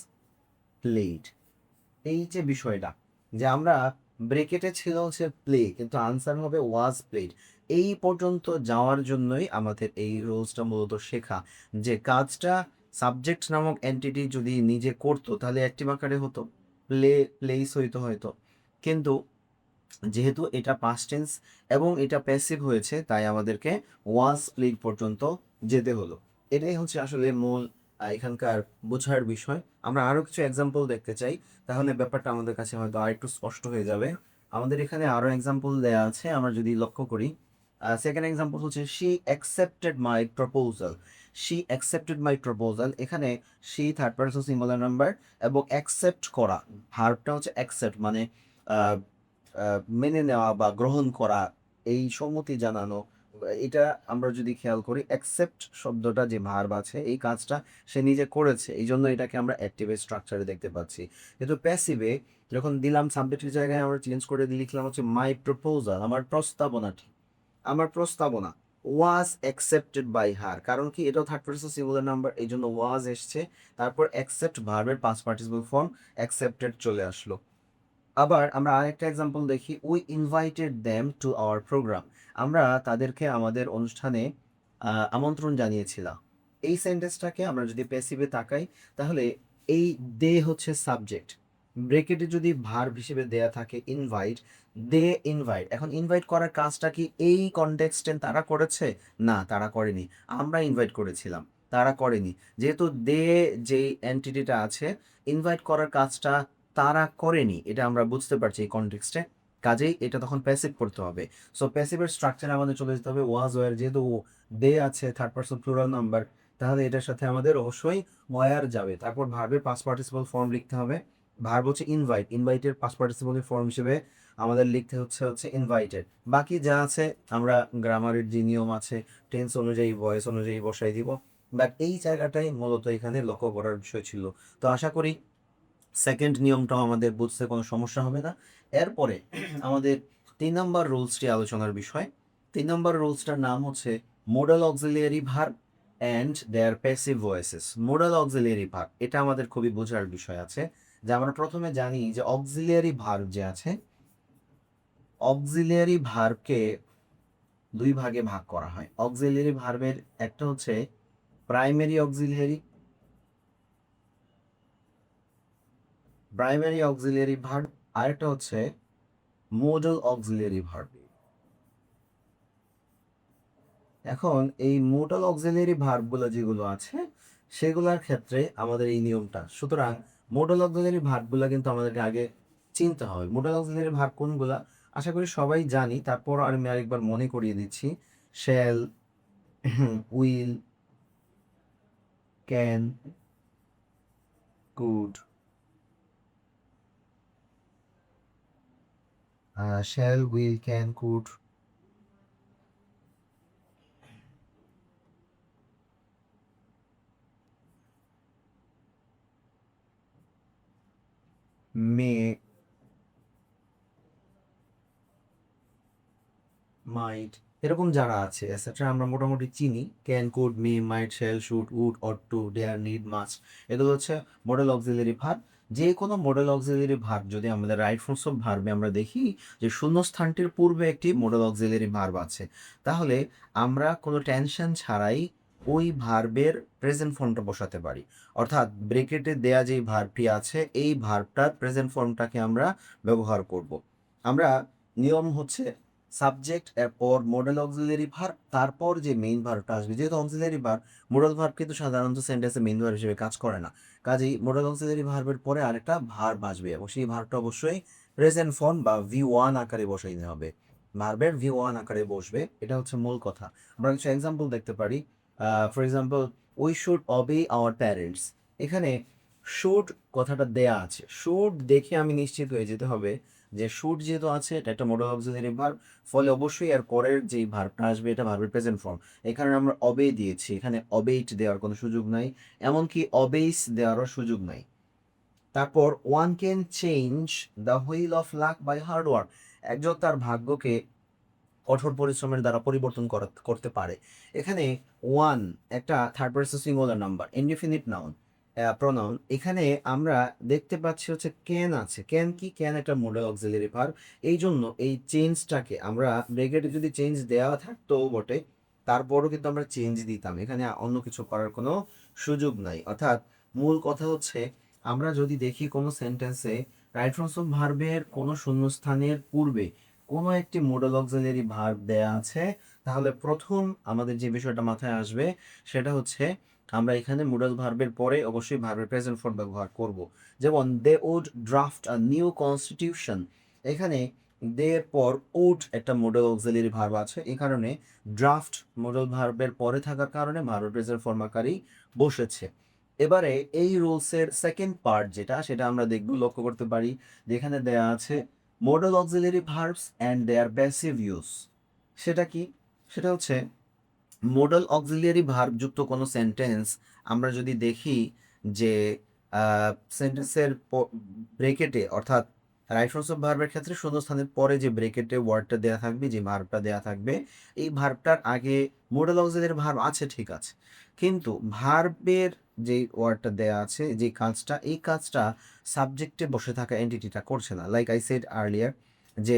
played. এই যে বিষয়টা যে আমরা ব্রেকেটে ছিল হচ্ছে প্লে, কিন্তু আনসার হবে ওয়াজ প্লেড। এই পর্যন্ত যাওয়ার জন্যই আমাদের এই রুলসটা মূলত শেখা, যে কাজটা সাবজেক্ট নামক এন্টিটি যদি নিজে করতো তাহলে অ্যাক্টিভ আকারে হতো, প্লেস হইতো হয়তো, কিন্তু যেহেতু এটা পাস্ট টেন্স এবং এটা প্যাসিভ হয়েছে তাই আমাদেরকে ওয়াজ প্লেড পর্যন্ত যেতে হলো। এটাই হচ্ছে আসলে মূল এখানকার বোঝার বিষয়। আমরা আরও কিছু এক্সাম্পল দেখতে চাই, তাহলে ব্যাপারটা আমাদের কাছে হয়তো আর একটু স্পষ্ট হয়ে যাবে। আমাদের এখানে আরও এক্সাম্পল দেওয়া আছে, আমরা যদি লক্ষ্য করি। সেকেন্ড এক্সাম্পল হচ্ছে she accepted my proposal. She accepted my proposal, এখানে she third person singular number এবং অ্যাকসেপ্ট করা, ভার্বটা হচ্ছে অ্যাকসেপ্ট মানে মেনে নেওয়া বা গ্রহণ করা, এই সম্মতি জানানো। এটা আমরা যদি খেয়াল করি, অ্যাকসেপ্ট শব্দটা যে ভার্ব আছে এই কাজটা সে নিজে করেছে, এই জন্য এটাকে আমরা অ্যাক্টিভের স্ট্রাকচারে দেখতে পাচ্ছি। কিন্তু প্যাসিভে যখন দিলাম সাবজেক্টের জায়গায় আমরা চেঞ্জ করে লিখলাম হচ্ছে মাই প্রপোজাল, আমার প্রস্তাবনাটি, আমার প্রস্তাবনা ওয়াজ অ্যাকসেপ্টেড বাই হার। কারণ কি, এটাও থার্ড পারসন সিঙ্গুলার নাম্বার, এই জন্য ওয়াজ এসছে, তারপর অ্যাকসেপ্ট ভার্বের পাস্ট পার্টিসিপল ফর্ম অ্যাকসেপ্টেড চলে আসলো। আবার আমরা আরেকটা এক্সাম্পল দেখি, we invited them to our programme. আমরা তাদেরকে আমাদের অনুষ্ঠানে আমন্ত্রণ জানিয়েছিলাম। এই সেন্টেন্সটাকে আমরা যদি প্যাসিভে তাকাই তাহলে এই দে হচ্ছে সাবজেক্ট, ব্রেকেটে যদি ভার্ব হিসেবে দেয়া থাকে ইনভাইট, দে ইনভাইট। এখন ইনভাইট করার কাজটা কি এই কনটেক্সটে তারা করেছে? না, তারা করেনি, আমরা ইনভাইট করেছিলাম, তারা করেনি। যেহেতু দে যেই এন্টিটিটা আছে, ইনভাইট করার কাজটা তারা করেনি, এটা আমরা বুঝতে পারছি এই কনটেক্সটে, কাজেই এটা তখন প্যাসিভ করতে হবে। সো প্যাসিভের স্ট্রাকচারে আমাদের চলে যেতে হবে ওয়াজ ওয়ার, যেহেতু দে আছে থার্ড পারসন প্লুরাল নাম্বার, তাহলে এটার সাথে আমাদের অবশ্যই ওয়ার যাবে। তারপর ভার্বের পাস্ট পার্টিসিপল ফর্ম লিখতে হবে। ভার্ব হচ্ছে ইনভাইট, ইনভাইটের পাস্ট পার্টিসিপলের ফর্ম হিসেবে আমাদের লিখতে হচ্ছে ইনভাইটেড। বাকি যা আছে আমরা গ্রামারের যে নিয়ম আছে টেন্স অনুযায়ী ভয়েস অনুযায়ী বসাই দিব। বাট এই জায়গাটাই মূলত এখানে লক্ষ্য করার বিষয় ছিল। তো আশা করি সেকেন্ড নিয়মটাও আমাদের বুঝতে কোনো সমস্যা হবে না। এরপরে আমাদের 3 নম্বর রুলসটি আলোচনার বিষয়। 3 নম্বর রুলসটার নাম হচ্ছে modal auxiliary verb and their passive voices. Modal auxiliary verb, এটা আমাদের খুবই বোঝার বিষয় আছে, যে আমরা প্রথমে জানি যে অক্সিলিয়ারি ভার্ব যে আছে, অক্সিলিয়ারি ভার্বকে 2 ভাগে ভাগ করা হয়। অক্সিলিয়ারি ভার্বের একটা হচ্ছে প্রাইমারি অক্সিলিয়ারি, ভার্ব, আরেকটা হচ্ছে মোডাল অক্সিলিয়ারি ভার্ব। এখন এই মোডাল অক্সিলিয়ারি ভার্বগুলো যেগুলো আছে সেগুলোর ক্ষেত্রে আমাদের এই নিয়মটা, সুতরাং মোডাল অক্সিলিয়ারি ভার্বগুলো কিন্তু আমাদেরকে আগে চিনতে হবে। মোডাল অক্সিলিয়ারি ভার্ব কোনগুলা আশা করি সবাই জানি, তারপর আমি আরেকবার মনে করিয়ে দিচ্ছি। Shall, will, can, could. Shall, will, can, could, may, might, এরকম যারা আছে এটসেট্রা আমরা মোটামুটি চিনি। Can, could, may, might, shall, should, would, ought to, dare, need, must, এগুলো হচ্ছে মডেল অক্সিলিয়ারি ভার্ব। যে কোনো মডেল অক্সিলিয়ারি ভার্ব যদি আমাদের রাইট ফর্মস অফ ভার্বে আমরা দেখি যে শূন্যস্থানটির পূর্বে একটি মডেল অক্সিলিয়ারি ভার্ব আছে, তাহলে আমরা কোনো টেনশন ছাড়াই ওই ভার্বের প্রেজেন্ট ফর্মটা বসাতে পারি। অর্থাৎ ব্রেকেটে দেয়া যেই ভার্বটি আছে এই ভার্বটার প্রেজেন্ট ফর্মটাকে আমরা ব্যবহার করব। আমরা নিয়ম হচ্ছে সাবজেক্ট এরপর মডেল অক্সিলিয়ারি ভার্ব, তারপর যে মেইন ভার্বটা আসবে। যেহেতু অক্সিলিয়ারি ভার্ব, মডেল ভার্ব কিন্তু সাধারণত সেন্টেন্সে মেইন ভার্ব হিসেবে কাজ করে না, কাজেই মডেল অক্সিলিয়ারি ভার্বের পরে আরেকটা ভার্ব আসবে এবং সেই ভার্বটা অবশ্যই প্রেজেন্ট ফর্ম বা V1 আকারে বসাইতে হবে। ভার্বের ভি ওয়ান আকারে বসবে, এটা হচ্ছে মূল কথা। আমরা কিছু এক্সাম্পল দেখতে পারি। For example, we should অবে our parents. এখানে শুড কথাটা দেয়া আছে, শুড দেখে আমি নিশ্চিত হয়ে যেতে হবে যে শুড যেহেতু আছে এটা একটা মোডাল অক্সিলারি ভার্ব, ফলে অবশ্যই এর পরের যেই ভার্বটা আসবে এটা ভার্বের প্রেজেন্ট ফর্ম। এখানে আমরা অবে দিয়েছি, এখানে অবেইট দেওয়ার কোনো সুযোগ নাই, এমনকি অবেইস দেওয়ারও সুযোগ নাই। তারপর one can change the wheel of luck by hard work. একজন তার ভাগ্যকে কঠোর পরিশ্রমের দ্বারা পরিবর্তন করতে পারে। এখানে ওয়ান একটা third person singular number, indefinite noun, pronoun. এখানে আমরা দেখতে পাচ্ছি হচ্ছে ক্যান আছে, ক্যান কি, ক্যান একটা মোডাল অক্সিলারি ভার্ব। এই জন্য এই চেঞ্জটাকে আমরা ব্রেকেটে যদি চেঞ্জ দেওয়া থাকতো বটে, তারপরও কিন্তু আমরা চেঞ্জ দিতাম, এখানে অন্য কিছু করার কোনো সুযোগ নাই। অর্থাৎ মূল কথা হচ্ছে, আমরা যদি দেখি কোনো সেন্টেন্সে রাইট ফ্রমস অফ ভার্বের কোনো শূন্যস্থানের পূর্বে কোনো একটি মোডাল অক্সিলারি ভার্ব দেয়া আছে, তাহলে প্রথম আমাদের যে বিষয়টা মাথায় আসবে সেটা হচ্ছে আমরা এখানে মোডাল ভার্বের পরে অবশ্যই ভার্বের প্রেজেন্ট ফর্ম ব্যবহার করব। যেমন they would draft a new constitution, এখানে দে এর পর উড একটা মোডাল অক্সিলারি ভার্ব আছে, এই কারণে ড্রাফট মোডাল ভার্বের পরে থাকার কারণে ভার্বের প্রেজেন্ট ফর্ম আকারেই বসেছে। এবারে এই রুলসের সেকেন্ড পার্ট যেটা, সেটা আমরা দেখব, লক্ষ্য করতে পারি যেখানে দেয়া আছে modal auxiliary verbs and their passive use। সেটা কি? সেটা হচ্ছে মোডাল অক্সিলিয়ারি ভার্ব যুক্ত কোনো সেন্টেন্স আমরা যদি দেখি যে সেন্টেন্সের ব্রেকেটে, অর্থাৎ রাইট ফ্রমস অফ ভার্বের ক্ষেত্রে শূন্যস্থানের পরে যে ব্রেকেটে ওয়ার্ডটা দেওয়া থাকবে, যে ভার্বটা দেওয়া থাকবে, এই ভার্বটার আগে মোডাল অক্সিলিয়ারি ভার্ব আছে, ঠিক আছে, কিন্তু ভার্বের যে ওয়ার্ডটা দেওয়া আছে, যে কাজটা, এই কাজটা সাবজেক্টে বসে থাকা এন্টিটিটা করছে না। লাইক আই সেড আর্লিয়ার, যে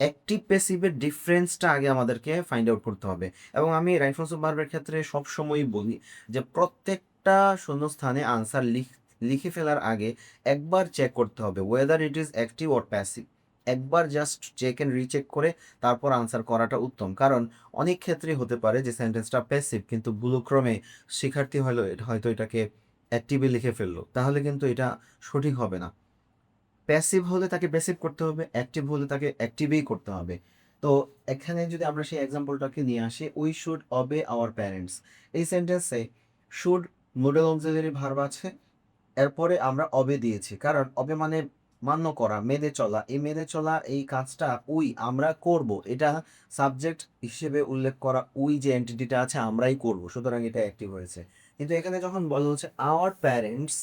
অ্যাক্টিভ প্যাসিভের ডিফারেন্সটা আগে আমাদেরকে ফাইন্ড আউট করতে হবে। এবং আমি রাইট ফ্রমস অফ ভার্বের ক্ষেত্রে সবসময়ই বলি যে প্রত্যেকটা শূন্যস্থানে আনসার লিখে ফেলার আগে একবার চেক করতে হবে weather it is active or passive. একবার জাস্ট চেক অ্যান্ড রিচেক করে তারপর আনসার করাটা উত্তম, কারণ অনেক ক্ষেত্রে হতে পারে যে সেন্টেন্সটা প্যাসিভ, কিন্তু ভুলক্রমে শিক্ষার্থী হয়তো এটাকে অ্যাক্টিভে লিখে ফেললো, তাহলে কিন্তু এটা সঠিক হবে না। প্যাসিভ হলে তাকে প্যাসিভ করতে হবে, অ্যাক্টিভ হলে তাকে অ্যাক্টিভেই করতে হবে। তো এখানে যদি আমরা সেই এক্সাম্পলটাকে নিয়ে আসি, উই শুড অবে আওয়ার প্যারেন্টস, এই সেন্টেন্সে শুড মোডাল অক্সিলারি ভার্ব আছে, এরপরে আমরা অবে দিয়েছি, কারণ অবে মানে মান্য করা, মেনে চলা। এই মেনে চলা এই কাজটা আমরা করব, এটা সাবজেক্ট হিসেবে উল্লেখ করা, যে এন্টিটিটা আছে আমরাই করব, সুতরাং এটা অ্যাক্টিভ হয়েছে। কিন্তু এখানে যখন বলা হচ্ছে our parents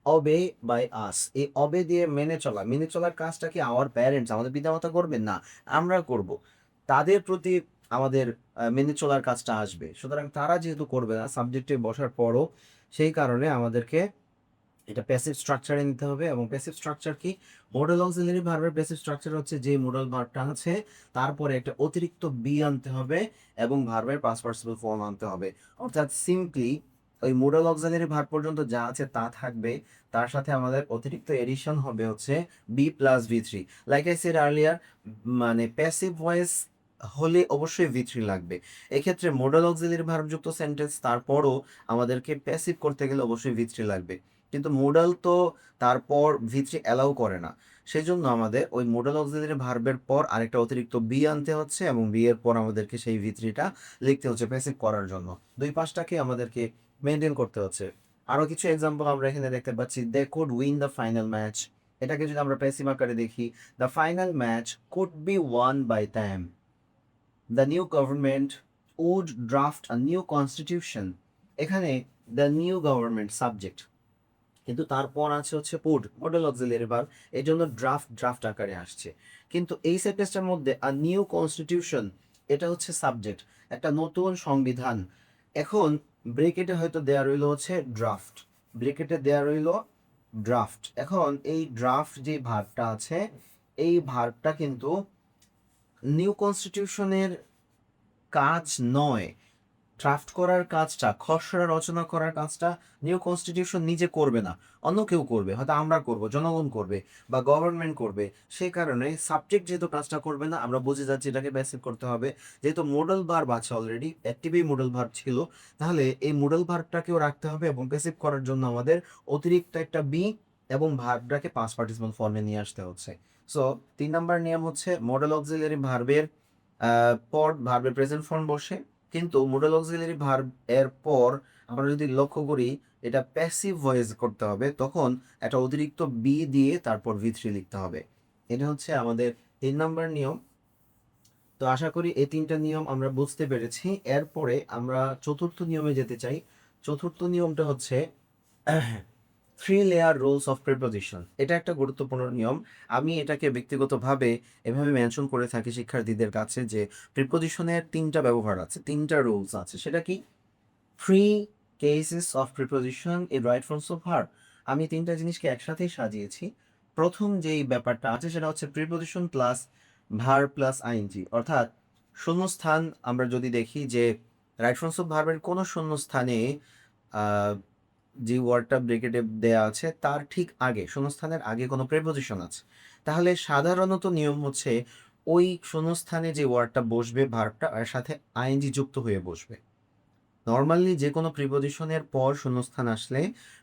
obey by us, এই অবে দিয়ে মেনে চলা, মেনে চলার কাজটা কি আওয়ার প্যারেন্টস, আমাদের পিতামাতা করবেন না, আমরা করব, তাদের প্রতি আমাদের মেনে চলার কাজটা আসবে। সুতরাং তারা যেহেতু করবে না সাবজেক্টে বসার পরও, সেই কারণে আমাদেরকে এটা প্যাসিভ স্ট্রাকচারে নিতে হবে। এবং প্যাসিভ স্ট্রাকচার কি? মোডাল অক্সিলারি ভার্বের প্যাসিভ স্ট্রাকচার হচ্ছে যে মোডাল ভার্বটা আছে তারপরে একটা অতিরিক্ত বি আনতে হবে এবং ভার্বের পাস্ট পার্টিসিপল ফর্ম আনতে হবে। অর্থাৎ সিম্পলি ওই মোডাল অক্সিলারি ভার্ব পর্যন্ত যা আছে তা থাকবে, তার সাথে আমাদের অতিরিক্ত এডিশন হবে হচ্ছে be plus V three. Like I said earlier, মানে প্যাসিভ ভয়েস হলে অবশ্যই ভি থ্রি লাগবে। এক্ষেত্রে মোডাল অক্সিলারি ভার্ব যুক্ত সেন্টেন্স তারপরও আমাদেরকে প্যাসিভ করতে গেলে অবশ্যই ভি থ্রি লাগবে, কিন্তু মোডাল তো তারপর ভি থ্রি অ্যালাউ করে না। সেই জন্য আমাদের ওই মোডাল অক্সিলারি ভার্বের পর আরেকটা অতিরিক্ত বি আনতে হচ্ছে এবং বি এর পর আমাদেরকে সেই ভি থ্রিটা লিখতে হচ্ছে প্যাসিভ করার জন্য। দুই পাশটাকে আমাদেরকে মেনটেন করতে হচ্ছে। আরও কিছু এক্সাম্পল আমরা এখানে দেখতে পাচ্ছি, they could win the final match. এটাকে যদি আমরা প্যাসিভ আকারে দেখি, the final match could be won by them. The new government would draft a new constitution. এখানে দ্য নিউ গভর্নমেন্ট সাবজেক্ট, কিন্তু তারপর আছে হচ্ছে পুড মডেল অক্সিলারি ভার্ব, এই জন্য ড্রাফট আকারে আসছে। কিন্তু এই সেন্টেন্সটার মধ্যে আ নিউ কনস্টিটিউশন, এটা হচ্ছে সাবজেক্ট, একটা নতুন সংবিধান। এখন ব্রেকেটে হয়তো দেয়া রইল হচ্ছে ড্রাফট, ব্রেকেটে দেয়া রইল ড্রাফট। এখন এই ড্রাফট যে ভার্বটা আছে, এই ভার্বটা কিন্তু নিউ কনস্টিটিউশনের কাজ নয়। ড্রাফট করার কাজটা, খসড়া রচনা করার কাজটা নিউ কনস্টিটিউশন নিজে করবে না, অন্য কেউ করবে, হয়তো আমরা করব, জনগণ করবে, বা গভর্নমেন্ট করবে। সেই কারণে সাবজেক্ট যেহেতু কাজটা করবে না, আমরা বুঝে যাচ্ছি এটাকে প্যাসিভ করতে হবে। যেহেতু মোডাল ভার্ব আছে অলরেডি, অ্যাক্টিভই মোডাল ভার্ব ছিল, তাহলে এই মোডাল ভার্বটাকেও রাখতে হবে এবং প্যাসিভ করার জন্য আমাদের অতিরিক্ত একটা বি এবং ভার্বটাকে পাস্ট পার্টিসিপল ফর্মে নিয়ে আসতে হচ্ছে। সো 3 নাম্বার নিয়ম হচ্ছে মোডাল অক্সিলারি ভার্বের পর ভার্বের প্রেজেন্ট ফর্ম বসে, কিন্তু মোডাল অক্সিলারি ভার্ব এর পর আমরা যদি লক্ষ্য করি এটা প্যাসিভ ভয়েস করতে হবে, তখন একটা অতিরিক্ত বি দিয়ে তারপর V3 লিখতে হবে। এটা হচ্ছে আমাদের 3 নম্বর নিয়ম। তো আশা করি এই 3টা নিয়ম আমরা বুঝতে পেরেছি। এরপরে আমরা চতুর্থ নিয়মে যেতে চাই। চতুর্থ নিয়মটা হচ্ছে three layer rules of preposition. এটা একটা গুরুত্বপূর্ণ নিয়ম। আমি এটাকে ব্যক্তিগতভাবে এভাবে মেনশন করে থাকি শিক্ষার্থীদের কাছে যে প্রিপোজিশনের 3টা ব্যবহার আছে, 3টা রুলস আছে। সেটা কি? Three cases of preposition in right forms of verb. আমি 3টা জিনিসকে একসাথেই সাজিয়েছি। প্রথম যেই ব্যাপারটা আছে সেটা হচ্ছে preposition plus verb plus ING, অর্থাৎ শূন্যস্থান। আমরা যদি দেখি যে রাইট ফর্মস অফ ভার্বের কোনো শূন্যস্থানে যে ওয়ার্ডটা ব্রেকেটে দেয়া আছে তার ঠিক আগে, শূন্যস্থানের আগে কোনো প্রিপোজিশন আছে, তাহলে সাধারণত নিয়ম হচ্ছে ওই শূন্যস্থানে যে ওয়ার্ডটা বসবে ভার্বটা এর সাথে আইএনজি যুক্ত হয়ে বসবে। নর্মালি যে কোনো প্রিপোজিশনের পর শূন্যস্থান আসলে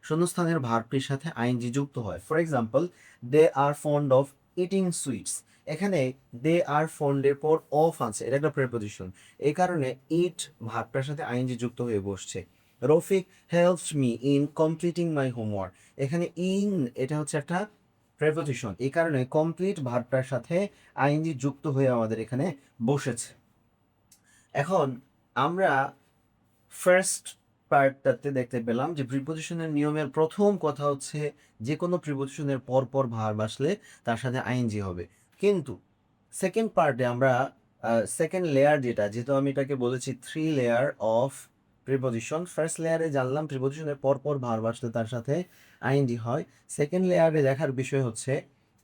শূন্যস্থানের ভার্বটির সাথে আইএনজি যুক্ত হয়। For example, they are fond of eating sweets. এখানে দে আর ফন্ডের পর অফ আছে, এটা একটা প্রিপোজিশন, এই কারণে ইট ভার্বটার সাথে আইএনজি যুক্ত হয়ে বসছে। Rafiq helps me in completing my homework. এখানে ইন এটা হচ্ছে একটা প্রিপোজিশন, এই কারণে কমপ্লিট ভার্বটার সাথে আইএনজি যুক্ত হয়ে আমাদের এখানে বসেছে। এখন আমরা ফার্স্ট পার্টটাতে দেখতে পেলাম যে প্রিপোজিশনের নিয়মের প্রথম কথা হচ্ছে যে কোনো প্রিপোজিশনের পর পর ভার্ব আসলে তার সাথে আইএনজি হবে। কিন্তু সেকেন্ড পার্টে আমরা সেকেন্ড লেয়ার যেহেতু আমি এটাকে বলেছি three layer of preposition, first লেয়ারে জানলাম প্রিপোজিশনের পর পর ভার্ব আসলে তার সাথে আইএনজি হয়। সেকেন্ড লেয়ারে দেখার বিষয় হচ্ছে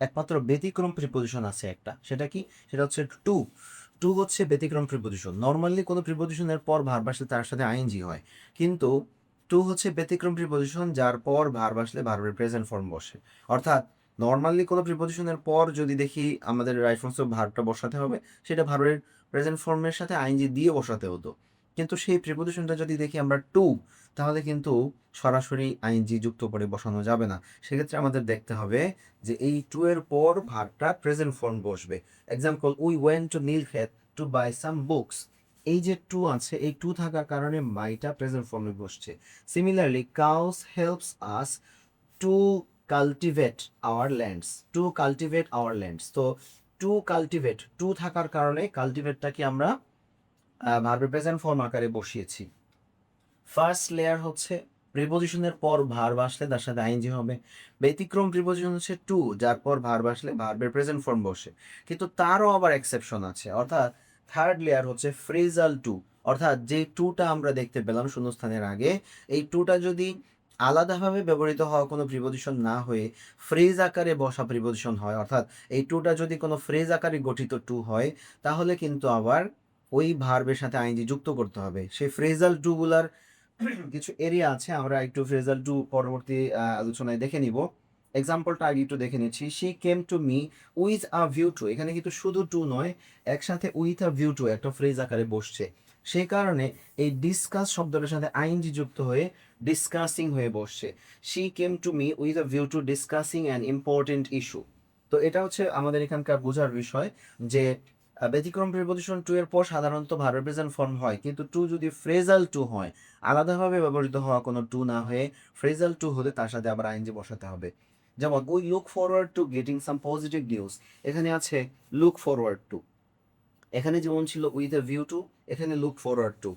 একমাত্র ব্যতিক্রম প্রিপোজিশন আছে একটা, সেটা কি? সেটা হচ্ছে টু। টু হচ্ছে ব্যতিক্রম প্রিপোজিশন। নর্মালি কোনো প্রিপোজিশনের পর ভার্ব আসলে তার সাথে আইএনজি হয়, কিন্তু টু হচ্ছে ব্যতিক্রম প্রিপোজিশন যার পর ভার্ব আসলে ভার্বের প্রেজেন্ট ফর্ম বসে। অর্থাৎ নর্মালি কোনো প্রিপোজিশনের পর যদি দেখি আমাদের রাইট ফর্মস অফ ভার্বটা বসাতে হবে, সেটা ভার্বের প্রেজেন্ট ফর্মের সাথে আইএনজি দিয়ে বসাতে হতো। কিন্তু সেই প্রিপোজিশনটা যদি দেখি আমরা টু, তাহলে কিন্তু সরাসরি আইএনজি যুক্ত করে বসানো যাবে না। সেক্ষেত্রে আমাদের দেখতে হবে যে এই টু এর পর ভার্বটা প্রেজেন্ট ফর্ম বসবে। Example, we went to Nilkhet to buy some books. এই যে টু আছে, এই টু থাকার কারণে মাইটা প্রেজেন্ট ফর্মে বসছে। Similarly, cows helps us to cultivate our lands. To cultivate our lands, তো টু কাল্টিভেট, টু থাকার কারণে কাল্টিভেটটাকে আমরা ভার্বের প্রেজেন্ট ফর্ম আকারে বসিয়েছি। ফার্স্ট লেয়ার হচ্ছে প্রিপোজিশনের পর ভার্ব আসলে তার সাথে আইএনজি হবে। ব্যতিক্রম প্রিপোজিশন হচ্ছে টু, যার পর ভার্ব আসলে ভার্বের প্রেজেন্ট ফর্ম বসে। কিন্তু তারও আবার এক্সেপশন আছে, অর্থাৎ থার্ড লেয়ার হচ্ছে ফ্রেজাল টু। অর্থাৎ যে টুটা আমরা দেখতে পেলাম শূন্যস্থানের আগে, এই টুটা যদি আলাদাভাবে ব্যবহৃত হওয়া কোনো প্রিপোজিশন না হয়ে ফ্রেজ আকারে বসা প্রিপোজিশন হয়, অর্থাৎ এই টুটা যদি কোনো ফ্রেজ আকারে গঠিত টু হয়, তাহলে কিন্তু আবার ওই ভার্বের সাথে আইএনজি যুক্ত করতে হবে। সেই ফ্রেজাল টুগুলার কিছু এরিয়া আছে, আমরা একটু ফ্রেজাল টু পরবর্তী আলোচনায় দেখে নিব। এক্সাম্পলটা আগে একটু দেখে নিচ্ছি। She came to me with a view two. এখানে কিন্তু শুধু টু নয়, একসাথে উইথ আ ভিউ টু একটা ফ্রেজ আকারে বসছে। সেই কারণে এই ডিসকাস শব্দটার সাথে আইএনজি যুক্ত হয়ে ডিসকাসিং হয়ে বসছে। She came to me with a view two discussing an important issue. তো এটা হচ্ছে আমাদের এখানকার বোঝার বিষয় যে ব্যতিক্রম প্রিপোজিশন টু এর পর সাধারণত ভার্ব প্রেজেন্ট ফর্ম হয়, কিন্তু টু যদি ফ্রেজাল টু হয়, আলাদাভাবে ব্যবহৃত হওয়া কোনো টু না হয়ে ফ্রেজাল টু হলে তার সাথে আবার আইএনজি বসাতে হবে। যেমন, we look forward two getting some positive news. এখানে আছে লুক ফরওয়ার্ড টু। এখানে যেমন ছিল উইথ এ ভিউ টু, এখানে লুক ফরওয়ার্ড টু।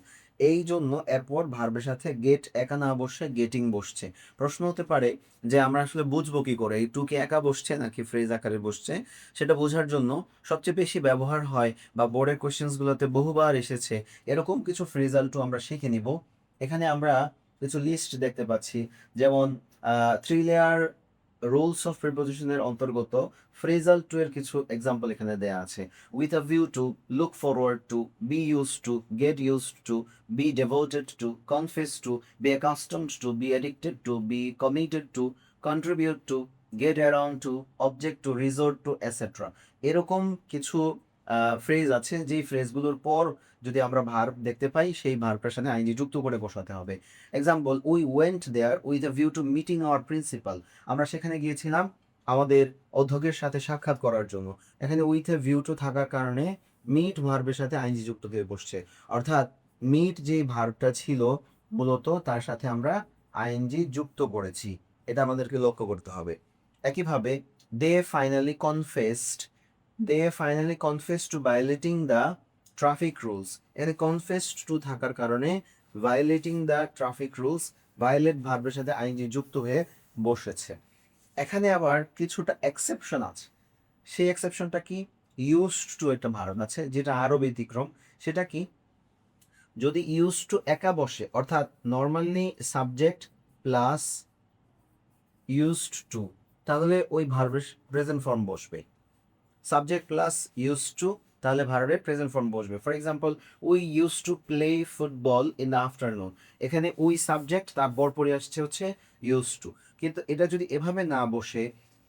এই জন্য এরপর ভার্বের সাথে গেট একা না বসে গেটিং বসছে। প্রশ্ন হতে পারে যে আমরা আসলে বুঝবো কি করে এই টু কি একা বসছে নাকি ফ্রেজ আকারে বসছে। সেটা বোঝার জন্য সবচেয়ে বেশি ব্যবহার হয় বা বোর্ডের কোশ্চেন্সগুলোতে বহুবার এসেছে এরকম কিছু ফ্রেজাল টু আমরা শিখে নিব। এখানে আমরা কিছু লিস্ট দেখতে পাচ্ছি, যেমন থ্রি লেয়ার রুলস অফ প্রিপোজিশনের অন্তর্গত ফ্রেজাল টু এর কিছু এক্সাম্পল এখানে দেয়া আছে। with a view to, look forward to, be used to, get used to, be devoted to, confess to, be accustomed to, be addicted to, be committed to, contribute to, get around to, object to, resort to, etc. এরকম কিছু phrase আছে যেই ফ্রেজগুলোর পর যদি আমরা verb দেখতে পাই সেই ভার্বটার সাথে আইনজি যুক্ত করে বসাতে হবে। Example, we went there with a view to meeting our principal. আমরা সেখানে গিয়েছিলাম আমাদের অধ্যক্ষের সাথে সাক্ষাৎ করার জন্য। এখানে উইথ এ ভিউ টু থাকার কারণে মিট ভার্বের সাথে আইএনজি যুক্ত হয়ে বসছে, অর্থাৎ মিট যে ভার্বটা ছিল মূলত তার সাথে আমরা আইএনজি যুক্ত করেছি, এটা আমাদেরকে লক্ষ্য করতে হবে। একইভাবে they finally confessed, they finally confessed to violating the traffic rules. এখানে কনফেসড টু থাকার কারণে violating the traffic rules, violate ভার্বের সাথে আইএনজি যুক্ত হয়ে বসেছে। এখানে আবার কিছুটা এক্সেপশন আছে। সেই এক্সেপশনটা কি? ইউজড টু একটা ভার্ব আছে যেটা আরো ব্যতিক্রম। সেটা কি? যদি ইউজড টু একা বসে, অর্থাৎ normally subject plus used to, তাহলে ওই ভার্বের প্রেজেন্ট ফর্ম বসবে। সাবজেক্ট প্লাস ইউজ টু, তাহলে ভার্বের প্রেজেন্ট ফর্ম বসবে। For example, we use to play football in the afternoon. এখানে উই সাবজেক্ট, তারপর পরে আসছে হচ্ছে ইউজ টু। কিন্তু এটা যদি এভাবে না বসে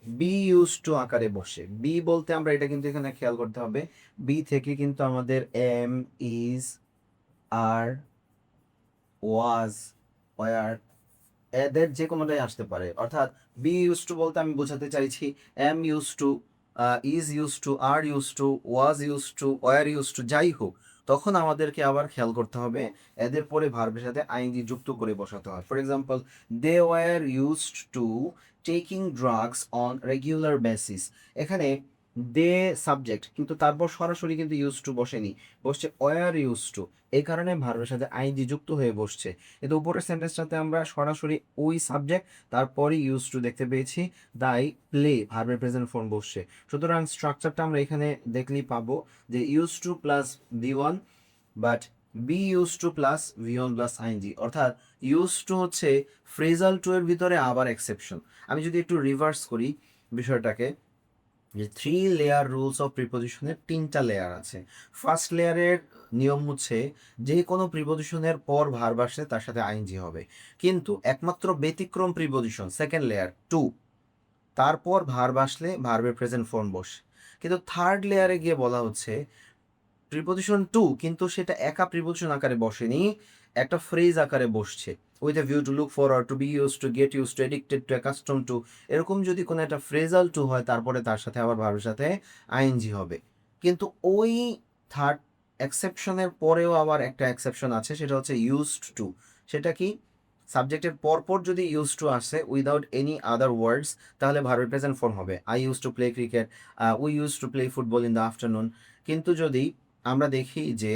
বি ইউজ টু আকারে বসে, বি বলতে আমরা এটা কিন্তু এখানে খেয়াল করতে হবে, বি থেকে কিন্তু আমাদের am, is, are, was, were, এদের যে কোনোটাই আসতে পারে। অর্থাৎ বি ইউজ টু বলতে আমি বোঝাতে চাইছি am use to, is use to, are use to, was use to, were use to, যাই হোক, তখন আমাদেরকে আবার খেয়াল করতে হবে এদের পরে ভার্বের সাথে আইএনজি যুক্ত করে বসাতে হয়। For example, they were used to taking drugs on regular basis. এখানে দে সাবজেক্ট, কিন্তু তারপর সরাসরি কিন্তু ইউজ টু বসেনি, বসছে ওয়ার ইউজ টু। এই কারণে ভার্বের সাথে আইএনজি যুক্ত হয়ে বসছে। কিন্তু উপরের সেন্টেন্সটাতে আমরা সরাসরি ওই সাবজেক্ট তারপরে ইউজ টু দেখতে পেয়েছি, তাই প্লে ভার্বের প্রেজেন্ট ফর্ম বসছে। সুতরাং স্ট্রাকচারটা আমরা এখানে দেখলেই পাবো যে use to plus V one, but be use to plus V one plus ING, অর্থাৎ ইউজ টু হচ্ছে ফ্রেজাল টু এর ভিতরে আবার এক্সেপশন। আমি যদি একটু রিভার্স করি বিষয়টাকে, যে থ্রি লেয়ার রুলস অফ প্রিপোজিশনের তিনটা লেয়ার আছে। ফার্স্ট লেয়ারের নিয়ম হচ্ছে যে কোনো প্রিপোজিশনের পর ভার্ব আসলে তার সাথে আইএনজি হবে, কিন্তু একমাত্র ব্যতিক্রম প্রিপোজিশন সেকেন্ড লেয়ার টু, তারপর ভার্ব আসলে ভার্বের প্রেজেন্ট ফর্ম বসে। কিন্তু থার্ড লেয়ারে গিয়ে বলা হচ্ছে প্রিপোজিশন টু, কিন্তু সেটা একা প্রিপোজিশন আকারে বসেনি, একটা ফ্রেজ আকারে বসছে। With a view to look forward to, be use to, get use to, addicted to, accustom to, এরকম যদি কোনো একটা ফ্রেজাল টু হয় তারপরে তার সাথে আবার ভার্বের সাথে আইএনজি হবে। কিন্তু ওই থার্ড এক্সেপশনের পরেও আবার একটা এক্সেপশন আছে, সেটা হচ্ছে ইউজড টু। সেটা কি? সাবজেক্টের পরপর যদি ইউজ টু আসে উইদাউট এনি আদার ওয়ার্ডস, তাহলে ভার্বের প্রেজেন্ট ফর্ম হবে I use to play cricket, we use to play football in the afternoon. কিন্তু যদি আমরা দেখি যে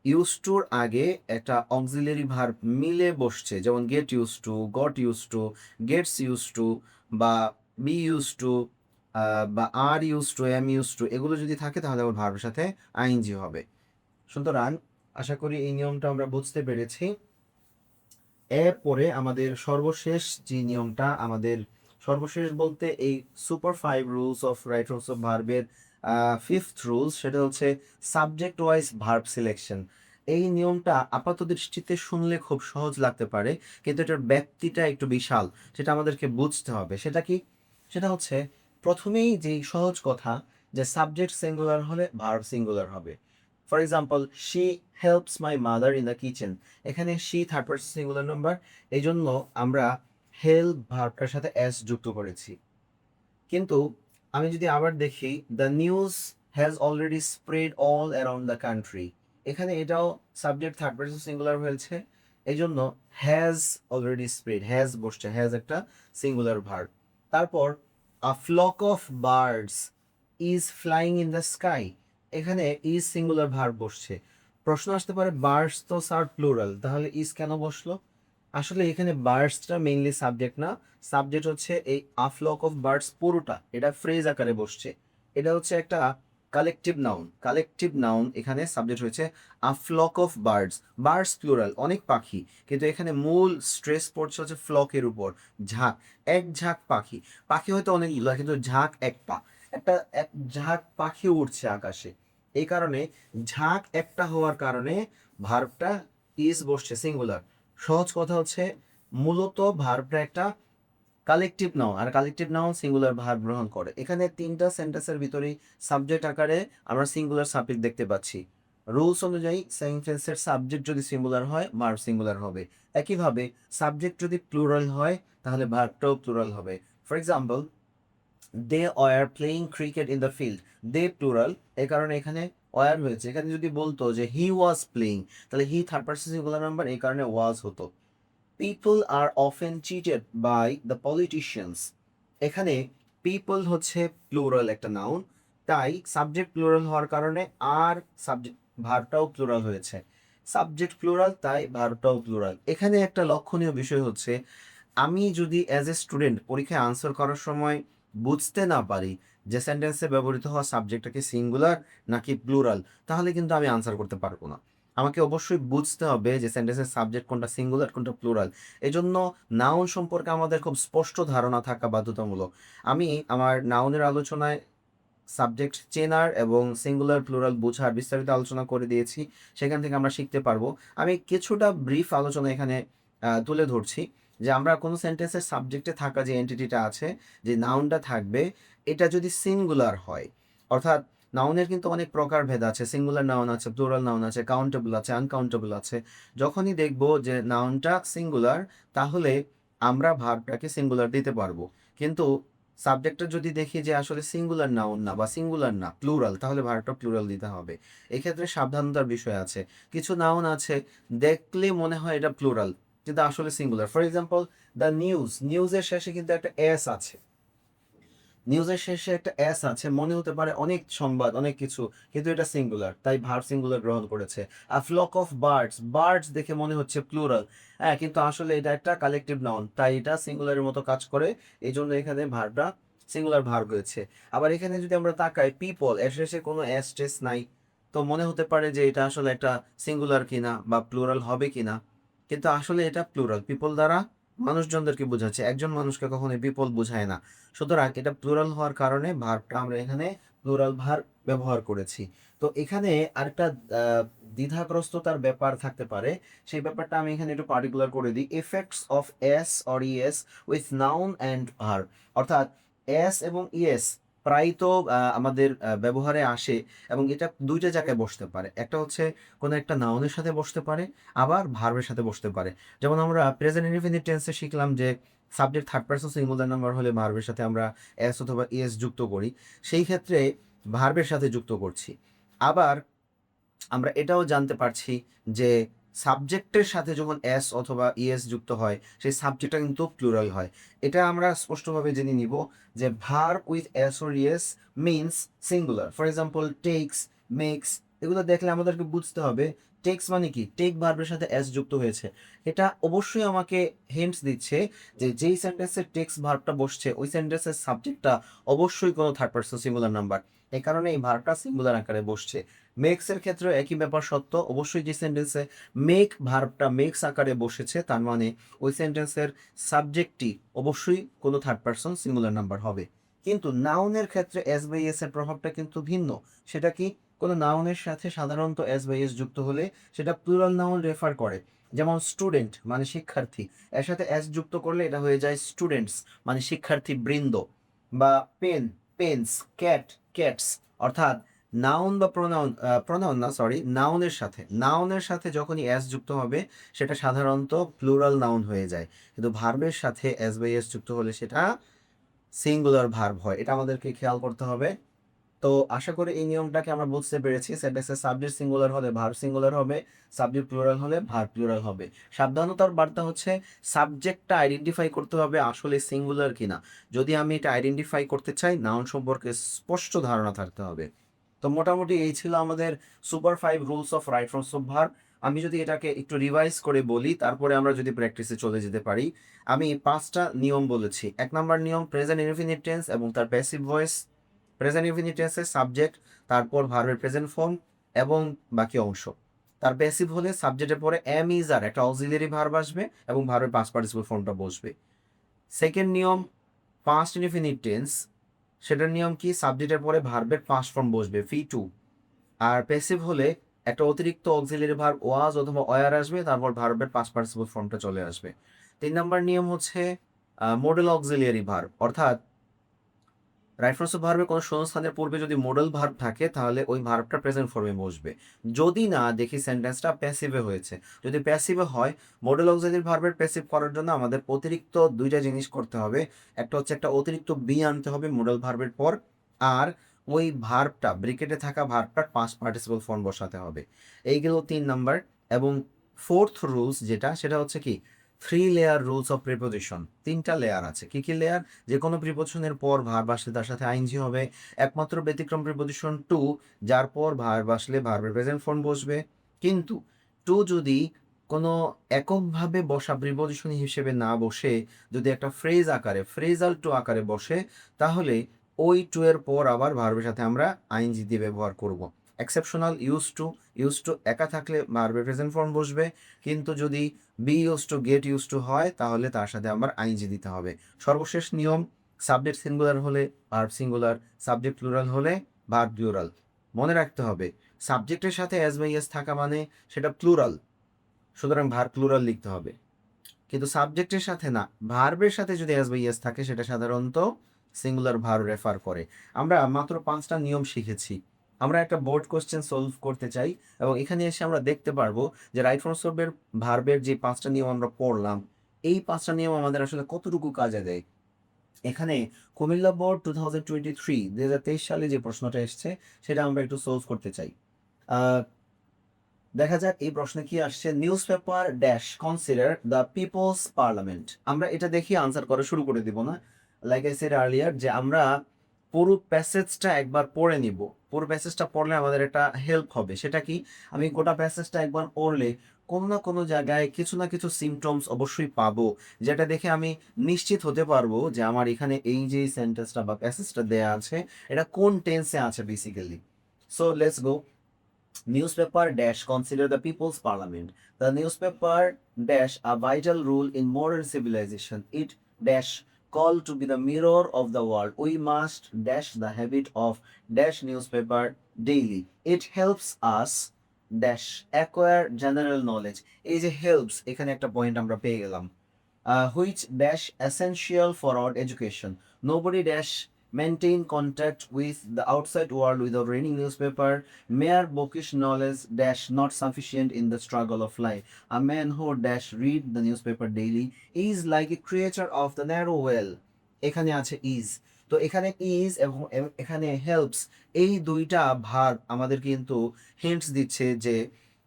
ইউজ টুর আগে একটা অক্সিলারি ভার্ব মিলে বসছে, যেমন get use to, got used to, gets used to, বা বি ইউজ টু, বা are use to, am use to, এগুলো যদি থাকে তাহলে আবার ভার্বের সাথে আইএনজি হবে। সুতরাং আশা করি এই নিয়মটা আমরা বুঝতে পেরেছি। এরপরে আমাদের সর্বশেষ যে নিয়মটা, আমাদের সর্বশেষ বলতে এই super five rules of right rules of ভার্বের ফিফথ রুলস, সেটা হচ্ছে সাবজেক্ট ওয়াইজ ভার্ব সিলেকশন। এই নিয়মটা আপাত দৃষ্টিতে শুনলে খুব সহজ লাগতে পারে, কিন্তু এটার ব্যাপ্তিটা একটু বিশাল, সেটা আমাদেরকে বুঝতে হবে। সেটা কি? সেটা হচ্ছে প্রথমেই যেই সহজ কথা, যে সাবজেক্ট সিঙ্গুলার হলে ভার্ব সিঙ্গুলার হবে। For example, she helps my mother in the kitchen. এখানে she third person singular number, এই জন্য আমরা হেল্প ভার্বটার সাথে এস যুক্ত করেছি। কিন্তু আমি যদি আবার দেখি, the news has already spread all around the country, এখানে এটাও সাবজেক্ট থার্ড পারসন সিঙ্গুলার হয়েছে, এই জন্য হ্যাজ অলরেডি স্প্রেড, হ্যাজ বসছে, হ্যাজ একটা সিঙ্গুলার ভার্ব। তারপর a flock of birds is flying in the sky, এখানে ইজ সিঙ্গুলার ভার্ব বসছে। প্রশ্ন আসতে পারে বার্ডস তো স্যার প্লুরাল, তাহলে ইজ কেন বসলো? আসলে এখানে বার্ডসটা মেইনলি সাবজেক্ট না, সাবজেক্ট হচ্ছে এই আ ফ্লক অফ বার্ডস পুরোটা, এটা ফ্রেজ আকারে বসছে। এটা হচ্ছে একটা কালেকটিভ নাউন, কালেকটিভ নাউন, এখানে সাবজেক্ট হয়েছে a flock of birds, birds plural, অনেক পাখি, কিন্তু এখানে মূল স্ট্রেস পড়ছে হচ্ছে ফ্লকের উপর, ঝাঁক, এক ঝাঁক পাখি। পাখি হয়তো অনেকগুলো, কিন্তু ঝাঁক একটা, একটা এক ঝাঁক পাখি উড়ছে আকাশে। এই কারণে ঝাঁক একটা হওয়ার কারণে ভার্বটা ইজ বসছে সিঙ্গুলার। সহজ কথা হচ্ছে মূলত ভার্বটা একটা কালেকটিভ নাউন, আর কালেকটিভ নাউন সিঙ্গুলার ভার্ব গ্রহণ করে। এখানে তিনটা সেন্টেন্সের ভিতরেই সাবজেক্ট আকারে আমরা সিঙ্গুলার সাবজেক্ট দেখতে পাচ্ছি। রুলস অনুযায়ী সেন্টেন্সের সাবজেক্ট যদি সিঙ্গুলার হয় ভার্ব সিঙ্গুলার হবে, একইভাবে সাবজেক্ট যদি প্লুরাল হয় তাহলে ভার্বটাও প্লুরাল হবে। For example, they are playing cricket in the field, they plural, এই কারণে এখানে ওয়ার হয়েছে, এখানে যদি বলতো যে হি ওয়াজ প্লেইং, তাহলে he third person singular number, এই কারণে ওয়াজ হতো। People are often cheated by the politicians, এখানে পিপল হচ্ছে প্লুরাল একটা নাউন, তাই সাবজেক্ট প্লুরাল হওয়ার কারণে আর সাবজেক্ট ভার্বটাও প্লুরাল হয়েছে। সাবজেক্ট প্লুরাল তাই ভার্বটাও প্লুরাল। এখানে একটা লক্ষণীয় বিষয় হচ্ছে, আমি যদি অ্যাজ এ স্টুডেন্ট পরীক্ষায় আনসার করার সময় বুঝতে না পারি যে সেন্টেন্সে ব্যবহৃত হওয়া সাবজেক্টটা কি সিঙ্গুলার নাকি প্লুরাল, তাহলে কিন্তু আমি আনসার করতে পারবো না। আমাকে অবশ্যই বুঝতে হবে যে সেন্টেন্সের সাবজেক্ট কোনটা সিঙ্গুলার কোনটা প্লুরাল। এজন্য নাউন সম্পর্কে আমাদের খুব স্পষ্ট ধারণা থাকা বাধ্যতামূলক। আমি আমার নাউনের আলোচনায় সাবজেক্ট চেনার এবং সিঙ্গুলার প্লুরাল বোঝার বিস্তারিত আলোচনা করে দিয়েছি, সেখান থেকে আমরা শিখতে পারবো। আমি কিছুটা ব্রিফ আলোচনা এখানে তুলে ধরছি, যে আমরা কোনো সেন্টেন্সের সাবজেক্টে থাকা যে এন্টিটিটা আছে, যে নাউনটা থাকবে, এটা যদি সিঙ্গুলার হয়, অর্থাৎ নাউনের কিন্তু অনেক প্রকারভেদ আছে, সিঙ্গুলার নাউন আছে, প্লুরাল নাউন আছে, কাউন্টেবল আছে, আনকাউন্টেবল আছে। যখনই দেখব যে নাউনটা সিঙ্গুলার, তাহলে আমরা ভার্বটাকে সিঙ্গুলার দিতে পারবো। কিন্তু সাবজেক্টটা যদি দেখি যে আসলে সিঙ্গুলার নাউন না বা সিঙ্গুলার না, প্লুরাল, তাহলে ভার্বটা প্লুরাল দিতে হবে। এক্ষেত্রে সাবধানতার বিষয় আছে। কিছু নাউন আছে দেখলে মনে হয় এটা প্লুরাল, কিন্তু আসলে singular. For example, the news, নিউজের শেষে কিন্তু একটা এস আছে, নিউজের শেষে একটা এস আছে, মনে হতে পারে অনেক সংবাদ অনেক কিছু, কিন্তু এটা সিঙ্গুলার, তাই ভার্ব সিঙ্গুলার গ্রহণ করেছে। আ ফ্লক অফ বার্ডস, বার্ডস দেখে মনে হচ্ছে প্লুরাল, হ্যাঁ, কিন্তু আসলে এটা একটা কালেকটিভ নাউন, তাই এটা সিঙ্গুলারের মতো কাজ করে, এই জন্য এখানে ভার্বটা সিঙ্গুলার ভার্ব হয়েছে। আবার এখানে যদি আমরা তাকাই, পিপল, এর শেষে কোনো এস টেস নাই, তো মনে হতে পারে যে এটা আসলে একটা সিঙ্গুলার কিনা বা প্লুরাল হবে কিনা, কিন্তু আসলে এটা প্লুরাল। পিপল দ্বারা মানুষজনদেরকে বোঝাচ্ছে, একজন মানুষকে কখনোই পিপল বোঝায় না। সুতরাং এটা প্লুরাল হওয়ার কারণে ভার্বটা আমরা এখানে প্লুরাল ভার্ব ব্যবহার করেছি। তো এখানে আরেকটা আহ, দ্বিধাগ্রস্ততার ব্যাপার থাকতে পারে, সেই ব্যাপারটা আমি এখানে একটু পার্টিকুলার করে দিই। Effects of S or ES with noun and verb, অর্থাৎ এস এবং ইএস প্রায় তো আমাদের ব্যবহারে আসে, এবং এটা দুইটা জায়গায় বসতে পারে। একটা হচ্ছে কোনো একটা নাউনের সাথে বসতে পারে, আবার ভার্বের সাথে বসতে পারে। যেমন আমরা প্রেজেন্ট ইনডিফিনিট টেন্সে শিখলাম যে subject third person singular number হলে ভার্বের সাথে আমরা এস অথবা ইএস যুক্ত করি, সেই ক্ষেত্রে ভার্বের সাথে যুক্ত করছি। আবার আমরা এটাও জানতে পারছি যে সাবজেক্টের সাথে যখন এস অথবা ইএস যুক্ত হয়, সেই সাবজেক্টটা কিন্তু প্লুরাল হয়। এটা আমরা স্পষ্টভাবে জেনে নিব যে verb with S or ES means singular. For example, takes, makes, এগুলো দেখলে আমাদেরকে বুঝতে হবে টেক্স মানে কি, টেক ভার্বের সাথে এস যুক্ত হয়েছে। এটা অবশ্যই আমাকে হিন্টস দিচ্ছে যে যেই সেন্টেন্সের টেক্স ভার্বটা বসছে, ওই সেন্টেন্সের সাবজেক্টটা অবশ্যই কোনো থার্ড পারসন সিঙ্গুলার নাম্বার, এই কারণে এই ভার্বটা সিঙ্গুলার আকারে বসছে। মেক্স এর ক্ষেত্রে একই ব্যাপার সত্য, অবশ্যই যে সেন্টেন্সে মেক ভার্বটা মেক্স আকারে বসেছে, তার মানে ওই সেন্টেন্সের সাবজেক্টটি অবশ্যই কোনো থার্ড পারসন সিঙ্গুলার নাম্বার হবে। কিন্তু নাউনের ক্ষেত্রে এস বাই এস এর প্রভাবটা কিন্তু ভিন্ন। সেটা কি, কোনো নাউনের সাথে সাধারণত এস বাই এস যুক্ত হলে সেটা প্লুরাল নাউন রেফার করে। যেমন স্টুডেন্ট মানে শিক্ষার্থী, এর সাথে এস যুক্ত করলে এটা হয়ে যায় স্টুডেন্টস মানে শিক্ষার্থী বৃন্দ। বা পেন, পেন্স, ক্যাট, ক্যাটস, অর্থাৎ নাউন বা প্রোনাউন, প্রোনাউন না সরি, নাউনের সাথে যখনই এস যুক্ত হবে, সেটা সাধারণত প্লুরাল নাউন হয়ে যায়। কিন্তু ভার্বের সাথে এস বাই এস যুক্ত হলে সেটা সিঙ্গুলার ভার্ব হয়, এটা আমাদেরকে খেয়াল করতে হবে। তো আশা করি এই নিয়মটাকে আমরা বুঝতে পেরেছি। সেন্টেন্সের সাবজেক্ট সিঙ্গুলার হলে ভার্ব সিঙ্গুলার হবে, সাবজেক্ট প্লুরাল হলে ভার্ব প্লুরাল হবে। সাবধানতার বার্তা হচ্ছে সাবজেক্টটা আইডেন্টিফাই করতে হবে আসলে সিঙ্গুলার কিনা। যদি আমি এটা আইডেন্টিফাই করতে চাই, নাউন সম্পর্কে স্পষ্ট ধারণা থাকতে হবে। তো মোটামুটি এই ছিল আমাদের super 5 rules of right forms of verb. আমি যদি এটাকে একটু রিভাইজ করে বলি, তারপরে আমরা যদি প্র্যাকটিসে চলে যেতে পারি। আমি 5টা নিয়ম বলেছি। 1 নম্বর নিয়ম, প্রেজেন্ট ইনফিনিট টেন্স এবং তার প্যাসিভ ভয়েস। প্রেজেন্ট ইনফিনিট টেন্সের সাবজেক্ট, তারপর ভার্বের প্রেজেন্ট ফর্ম এবং বাকি অংশ। তার প্যাসিভ হলে সাবজেক্টের পরে এম ইজ আর একটা অক্সিলিয়ারি ভার্ব আসবে এবং ভার্বের পাস্ট পার্টিসিপল ফর্মটা বসবে। সেকেন্ড নিয়ম, পাস্ট ইনফিনিট টেন্স, সেটার নিয়ম কি, সাবজেক্টের পরে ভার্বের পাস্ট ফর্ম বসবে V2। আর প্যাসিভ হলে একটা অতিরিক্ত অক্সিলিয়ারি ভার্ব ওয়াজ অথবা ওয়ার আসবে, তারপর ভার্বের পাস্ট পার্টিসিপল ফর্মটা চলে আসবে। 3 নম্বর নিয়ম হচ্ছে মডেল অক্সিলিয়ারি ভার্ব, অর্থাৎ রাইট ফ্রমস ভার্বে কোনো শূন্যস্থানের পূর্বে যদি মডেল ভার্ব থাকে, তাহলে ওই ভার্বটা প্রেজেন্ট ফর্মে বসবে। যদি না দেখি সেন্টেন্সটা প্যাসিভে হয়েছে, যদি প্যাসিভে হয়, মডেল অক্সিলিয়ারি ভার্বের প্যাসিভ করার জন্য আমাদের অতিরিক্ত দুইটা জিনিস করতে হবে। একটা হচ্ছে একটা অতিরিক্ত বি আনতে হবে মডেল ভার্বের পর, আর ওই ভার্বটা ব্রেকেটে থাকা ভার্বটার পাস্ট পার্টিসিপল ফর্ম বসাতে হবে। এইগুলো 3 নাম্বার। এবং ফোর্থ রুলস যেটা, সেটা হচ্ছে কি 3 লেয়ার রুলস অফ প্রিপোজিশন। 3টা লেয়ার আছে। কি কি লেয়ার? যে কোনো প্রিপোজিশনের পর ভার্ব আসলে তার সাথে আইএনজি হবে। একমাত্র ব্যতিক্রম প্রিপোজিশন টু, যার পর ভার্ব আসলে ভার্বের প্রেজেন্ট ফর্ম বসবে। কিন্তু টু যদি কোনো এককভাবে বসা প্রিপোজিশন হিসেবে না বসে যদি একটা ফ্রেজ আকারে, ফ্রেজাল টু আকারে বসে, তাহলে ওই টু এর পর আবার ভার্বের সাথে আমরা আইএনজি দিয়ে ব্যবহার করব। এক্সেপশনাল ইউজ টু একা থাকলে ভার্বের প্রেজেন্ট ফর্ম বসবে, কিন্তু যদি be use to, get use to হয়, তাহলে তার সাথে আবার আইএনজি দিতে হবে। সর্বশেষ নিয়ম, সাবজেক্ট সিঙ্গুলার হলে ভার্ব সিঙ্গুলার, সাবজেক্ট প্লুরাল হলে ভার্ব প্লুরাল। মনে রাখতে হবে সাবজেক্টের সাথে এস বাই এস থাকা মানে সেটা প্লুরাল, সুতরাং ভার্ব প্লুরাল লিখতে হবে। কিন্তু সাবজেক্টের সাথে না, ভার্বের সাথে যদি এস বাই এস থাকে সেটা সাধারণত সিঙ্গুলার ভার্ব রেফার করে। আমরা মাত্র 5টা নিয়ম শিখেছি। আমরা একটা বোর্ড কোশ্চেন সলভ করতে চাই এবং এখানে এসে আমরা দেখতে পারবো যে রাইট ফ্রম ভার্বের ভার্বের যে 5টা নিয়ম আমরা পড়লাম, এই 5টা নিয়ম আমাদের আসলে কতটুকু কাজে দেয়। এখানে কুমিল্লা বোর্ড 2023 সালে যে প্রশ্নটা এসছে সেটা আমরা একটু সলভ করতে চাই। দেখা যাক এই প্রশ্নে কি আসছে। Newspaper dash consider the people's parliament. আমরা এটা দেখি আনসার করা শুরু করে দিব না। লাইক আই সেড আর্লিয়ার যে আমরা পুরো প্যাসেজটা একবার পড়ে নিব। পুরো প্যাসেজটা পড়লে আমাদের একটা হেল্প হবে। সেটা কি, আমি গোটা প্যাসেজটা একবার পড়লে কোনো না কোনো জায়গায় কিছু না কিছু সিমটমস অবশ্যই পাবো, যেটা দেখে আমি নিশ্চিত হতে পারবো যে আমার এখানে এই যে সেন্টেন্সটা বা প্যাসেজটা দেয়া আছে এটা কোন টেন্সে আছে basically. So let's go. Newspaper dash consider the people's parliament. The newspaper dash a vital role in modern civilization. It dash called to be the mirror of the world. We must dash the habit of dash newspaper daily. It helps us dash acquire general knowledge. এই যে helps, এখানে একটা point আমরা পেয়ে গেলাম। Which dash essential for our education. Nobody dash maintain contact with the outside world without reading newspaper. Mere bookish knowledge dash not sufficient in the struggle of life. A man who dash read the newspaper daily is like a creature of the narrow well. এখানে আছে is, তো এখানে is এবং এখানে helps, এই দুইটা verb আমাদের কিন্তু হিন্টস দিচ্ছে যে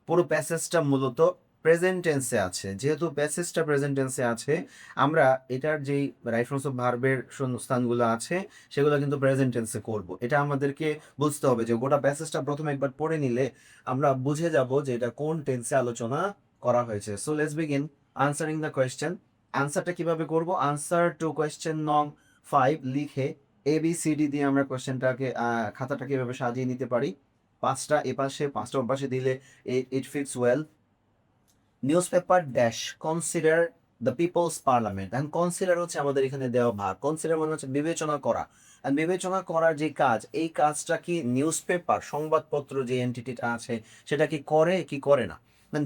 পুরো প্যাসেজটা মূলত প্রেজেন্ট টেন্সে আছে। যেহেতু প্যাসেজটা প্রেজেন্ট টেন্সে আছে, আমরা এটার যেই রাইট ফর্মস অফ ভার্বের শূন্যস্থানগুলো আছে সেগুলো কিন্তু প্রেজেন্ট টেন্সে করব। এটা আমাদেরকে বুঝতে হবে যে গোটা প্যাসেজটা প্রথমে একবার পড়ে নিলে আমরা বুঝে যাব যে এটা কোন টেন্সে আলোচনা করা হয়েছে। So let's begin answering the question. আনসারটা কিভাবে করব? আনসার টু কোয়েশ্চেন নং 5 লিখে ABCD দিয়ে আমরা কোয়েশ্চেনটাকে খাতাটাকে এভাবে সাজিয়ে নিতে পারি। 5টা এপাশে 5টা ওপাশে দিলে it fits well. Newspaper dash consider the people's parliament. এখন কনসিডার হচ্ছে আমাদের এখানে দেওয়া ভাগ। কনসিডার মানে হচ্ছে বিবেচনা করা। আর বিবেচনা করার যে কাজ, এই কাজটা কি নিউজপেপার সংবাদপত্র যে এন্টিটিটা আছে সেটা কি করে কি করে না?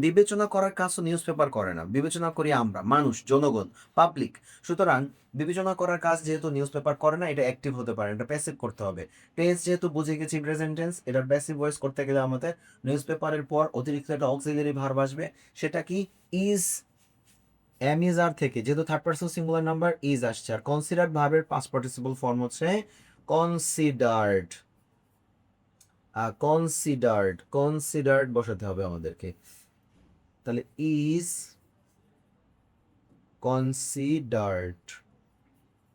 বিবেচনা করার কাজ তো নিউজ পেপার করে না, বিবেচনা করি আমরা মানুষ, জনগণ, পাবলিক। সুতরাং বিবেচনা করার কাজ যেহেতু নিউজ পেপার করে না, এটা অ্যাক্টিভ হতে পারে, এটা প্যাসিভ করতে হবে। টেন্স যেহেতু বুঝে গেছি প্রেজেন্ট টেন্স, এটার প্যাসিভ ভয়েস করতে গেলে আমাদের নিউজ পেপারের পর অতিরিক্ত একটা অক্সিলারি ভার্ব আসবে। সেটা কি ইজ, এম ইজ আর থেকে যেহেতু third person singular number is আসছে, আর কনসিডার্ড ভার্বের পাস্ট পার্টিসিপল ফর্ম হচ্ছে কনসিডার্ড। কনসিডার্ড বসাতে হবে আমাদেরকে। তাহলে ইজ কনসিডার্ড,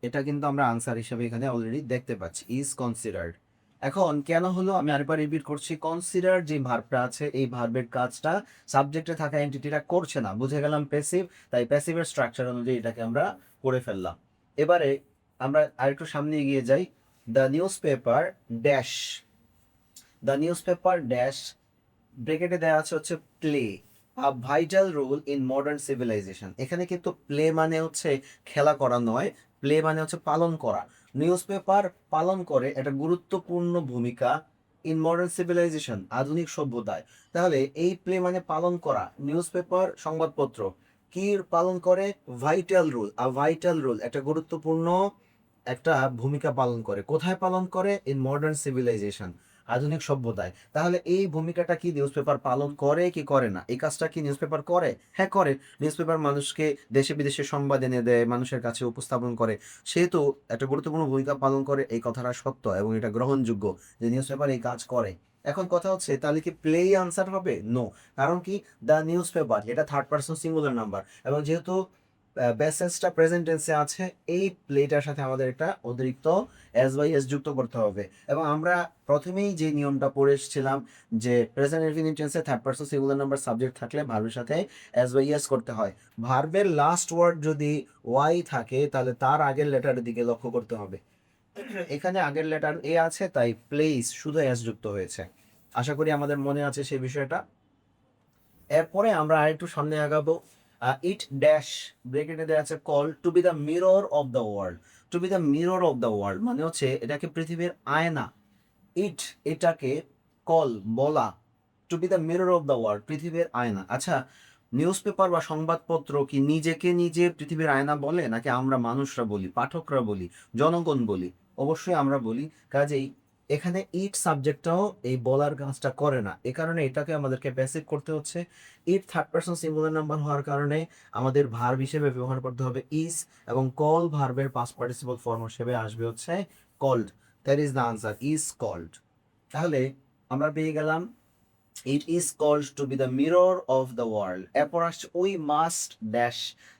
এটা কিন্তু আমরা আনসার হিসেবে এখানে অলরেডি দেখতে পাচ্ছি, ইজ কনসিডার্ড। এখন কেন হলো আমি আরেকবার রিপিট করছি, কনসিডার যে ভার্বটা আছে এই ভার্বের কাজটা সাবজেক্টে থাকা এন্টিটিটা করছে না, বুঝে গেলাম প্যাসিভ, তাই প্যাসিভের স্ট্রাকচার অনুযায়ী এটাকে আমরা করে ফেললাম। এবারে আমরা আরেকটু সামনে এগিয়ে যাই। The newspaper dash, the newspaper dash ব্রেকেটে দেওয়া আছে হচ্ছে play a vital role in modern civilisation. এখানে কিন্তু প্লে মানে হচ্ছে খেলা করা নয়, প্লে মানে হচ্ছে পালন করা। নিউজ পেপার পালন করে একটা গুরুত্বপূর্ণ ভূমিকা ইন মডার্ন সিভিলাইজেশন, আধুনিক সভ্যতায়। তাহলে এই প্লে মানে পালন করা, নিউজ পেপার সংবাদপত্র কি পালন করে? Vital role, a vital role একটা গুরুত্বপূর্ণ একটা ভূমিকা পালন করে। কোথায় পালন করে? ইন মডার্ন সিভিলাইজেশন, আধুনিক সভ্যতায়। তাহলে এই ভূমিকাটা কি নিউজ পেপার পালন করে কি করে না? এই কাজটা কি নিউজ পেপার করে? হ্যাঁ, করে। নিউজ পেপার মানুষকে দেশে বিদেশে সংবাদ এনে দেয়, মানুষের কাছে উপস্থাপন করে। সেহেতু একটা গুরুত্বপূর্ণ ভূমিকা পালন করে, এই কথাটা সত্য এবং এটা গ্রহণযোগ্য যে নিউজ পেপার এই কাজ করে। এখন কথা হচ্ছে তাহলে কি প্লেই আনসার হবে? নো। কারণ কি, দ্য নিউজ পেপার এটা থার্ড পারসন সিঙ্গুলার নাম্বার, এবং যেহেতু বেসেসটা প্রেজেন্ট টেন্সে আছে, এই প্লেটার সাথে আমাদের একটা অতিরিক্ত এস বাই এস যুক্ত করতে হবে। এবং আমরা প্রথমেই যে নিয়মটা পড়ে এসেছিলাম যে প্রেজেন্ট ইনফিনিট টেন্সে third person singular number subject থাকলে ভার্বের সাথে এস বাই এস করতে হয়। ভার্বের লাস্ট ওয়ার্ড যদি ওয়াই থাকে তাহলে তার আগের লেটারের দিকে লক্ষ্য করতে হবে। এখানে আগের লেটার এ আছে, তাই প্লেস শুধু এস যুক্ত হয়েছে। আশা করি আমাদের মনে আছে সেই বিষয়টা। এরপরে আমরা আরেকটু সামনে আগাবো। ইট ড্যাশ ব্রেকেটে দেওয়া আছে call to be the mirror of the world. To be the mirror of the world মানে হচ্ছে এটাকে পৃথিবীর আয়না। ইট এটাকে কল বলা, to be the mirror of the world পৃথিবীর আয়না। আচ্ছা, নিউজ পেপার বা সংবাদপত্র কি নিজেকে নিজে পৃথিবীর আয়না বলে, নাকি আমরা মানুষরা বলি, পাঠকরা বলি, জনগণ বলি? অবশ্যই আমরা বলি। কাজেই এখানে ইট সাবজেক্টটাও এই বলার কাজটা করে না, এ কারণে এটাকে আমাদেরকে প্যাসিভ করতে হচ্ছে। It third person singular number হওয়ার কারণে আমাদের ভার্ব হিসেবে ব্যবহার করতে হবে ইজ, এবং কল ভার্বের পাস্ট পার্টিসিপল ফর্ম হিসেবে আসবে হচ্ছে called. That is the answer, is called. তাহলে আমরা পেয়ে গেলাম it is called to be the mirror of the world. এরপর আসছে we must dash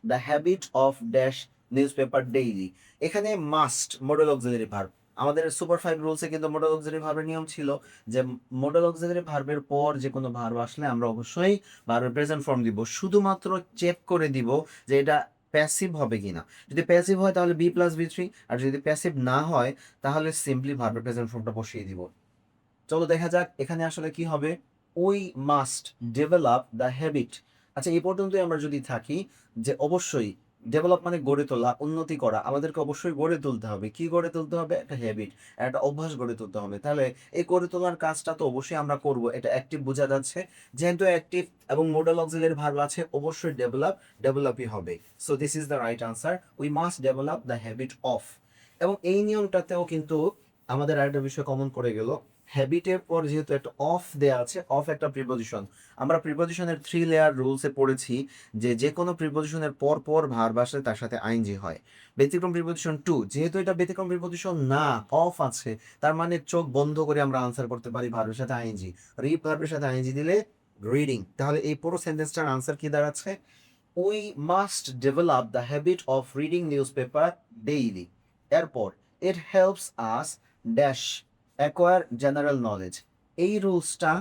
the habit of dash newspaper daily. এখানে মাস্ট মডেল অক্সিলারি ভার্ব। আমাদের super five রুলসে কিন্তু মডেল অক্সিলারি ভার্বের নিয়ম ছিল যে মডেল অক্সিলারি ভার্বের পর যে কোনো ভার্ব আসলে আমরা অবশ্যই ভার্বের প্রেজেন্ট ফর্ম দিব, শুধুমাত্র চেক করে দিব যে এটা প্যাসিভ হবে কিনা। যদি প্যাসিভ হয় তাহলে বি প্লাস বি থ্রি, আর যদি প্যাসিভ না হয় তাহলে সিম্পলি ভার্বের প্রেজেন্ট ফর্মটা বসিয়ে দিব। চলো দেখা যাক এখানে আসলে কি হবে। We must develop the habit. আচ্ছা, এই পর্যন্তই আমরা যদি থাকি যে অবশ্যই ডেভেলপ মানে গড়ে তোলা, উন্নতি করা, আমাদেরকে অবশ্যই গড়ে তুলতে হবে। কি গড়ে তুলতে হবে? একটা হ্যাবিট, একটা অভ্যাস গড়ে তুলতে হবে। তাহলে এই গড়ে তোলার কাজটা তো অবশ্যই আমরা করব, এটা অ্যাক্টিভ বোঝা যাচ্ছে। যেহেতু অ্যাক্টিভ এবং মোডাল অক্সিলারি ভার্ব আছে, অবশ্যই ডেভেলপই হবে। So this is the right answer, we must develop the habit of. এবং এই নিয়মটাতেও কিন্তু আমাদের আরেকটা বিষয় কমন পড়ে গেল। হ্যাবিটের পর যেহেতু একটা অফ দেয়া আছে, অফ একটা প্রিপোজিশন। আমরা প্রিপোজিশনের থ্রি লেয়ার রুলসে পড়েছি যে যে কোনো প্রিপোজিশনের পর পর ভার্ব আসলে তার সাথে আইএনজি হয়। ব্যতিক্রম প্রিপোজিশন টু, যেহেতু এটা ব্যতিক্রম প্রিপোজিশন না, অফ আছে, তার মানে চোখ বন্ধ করে আমরা আনসার করতে পারি ভার্বের সাথে আইএনজি। রিড ভার্বের সাথে আইএনজি দিলে রিডিং। তাহলে এই পুরো সেন্টেন্সটার আনসার কি দাঁড়াচ্ছে? We must develop the habit of reading newspaper daily. এরপর it helps us dash acquire general knowledge. এই রুলসটা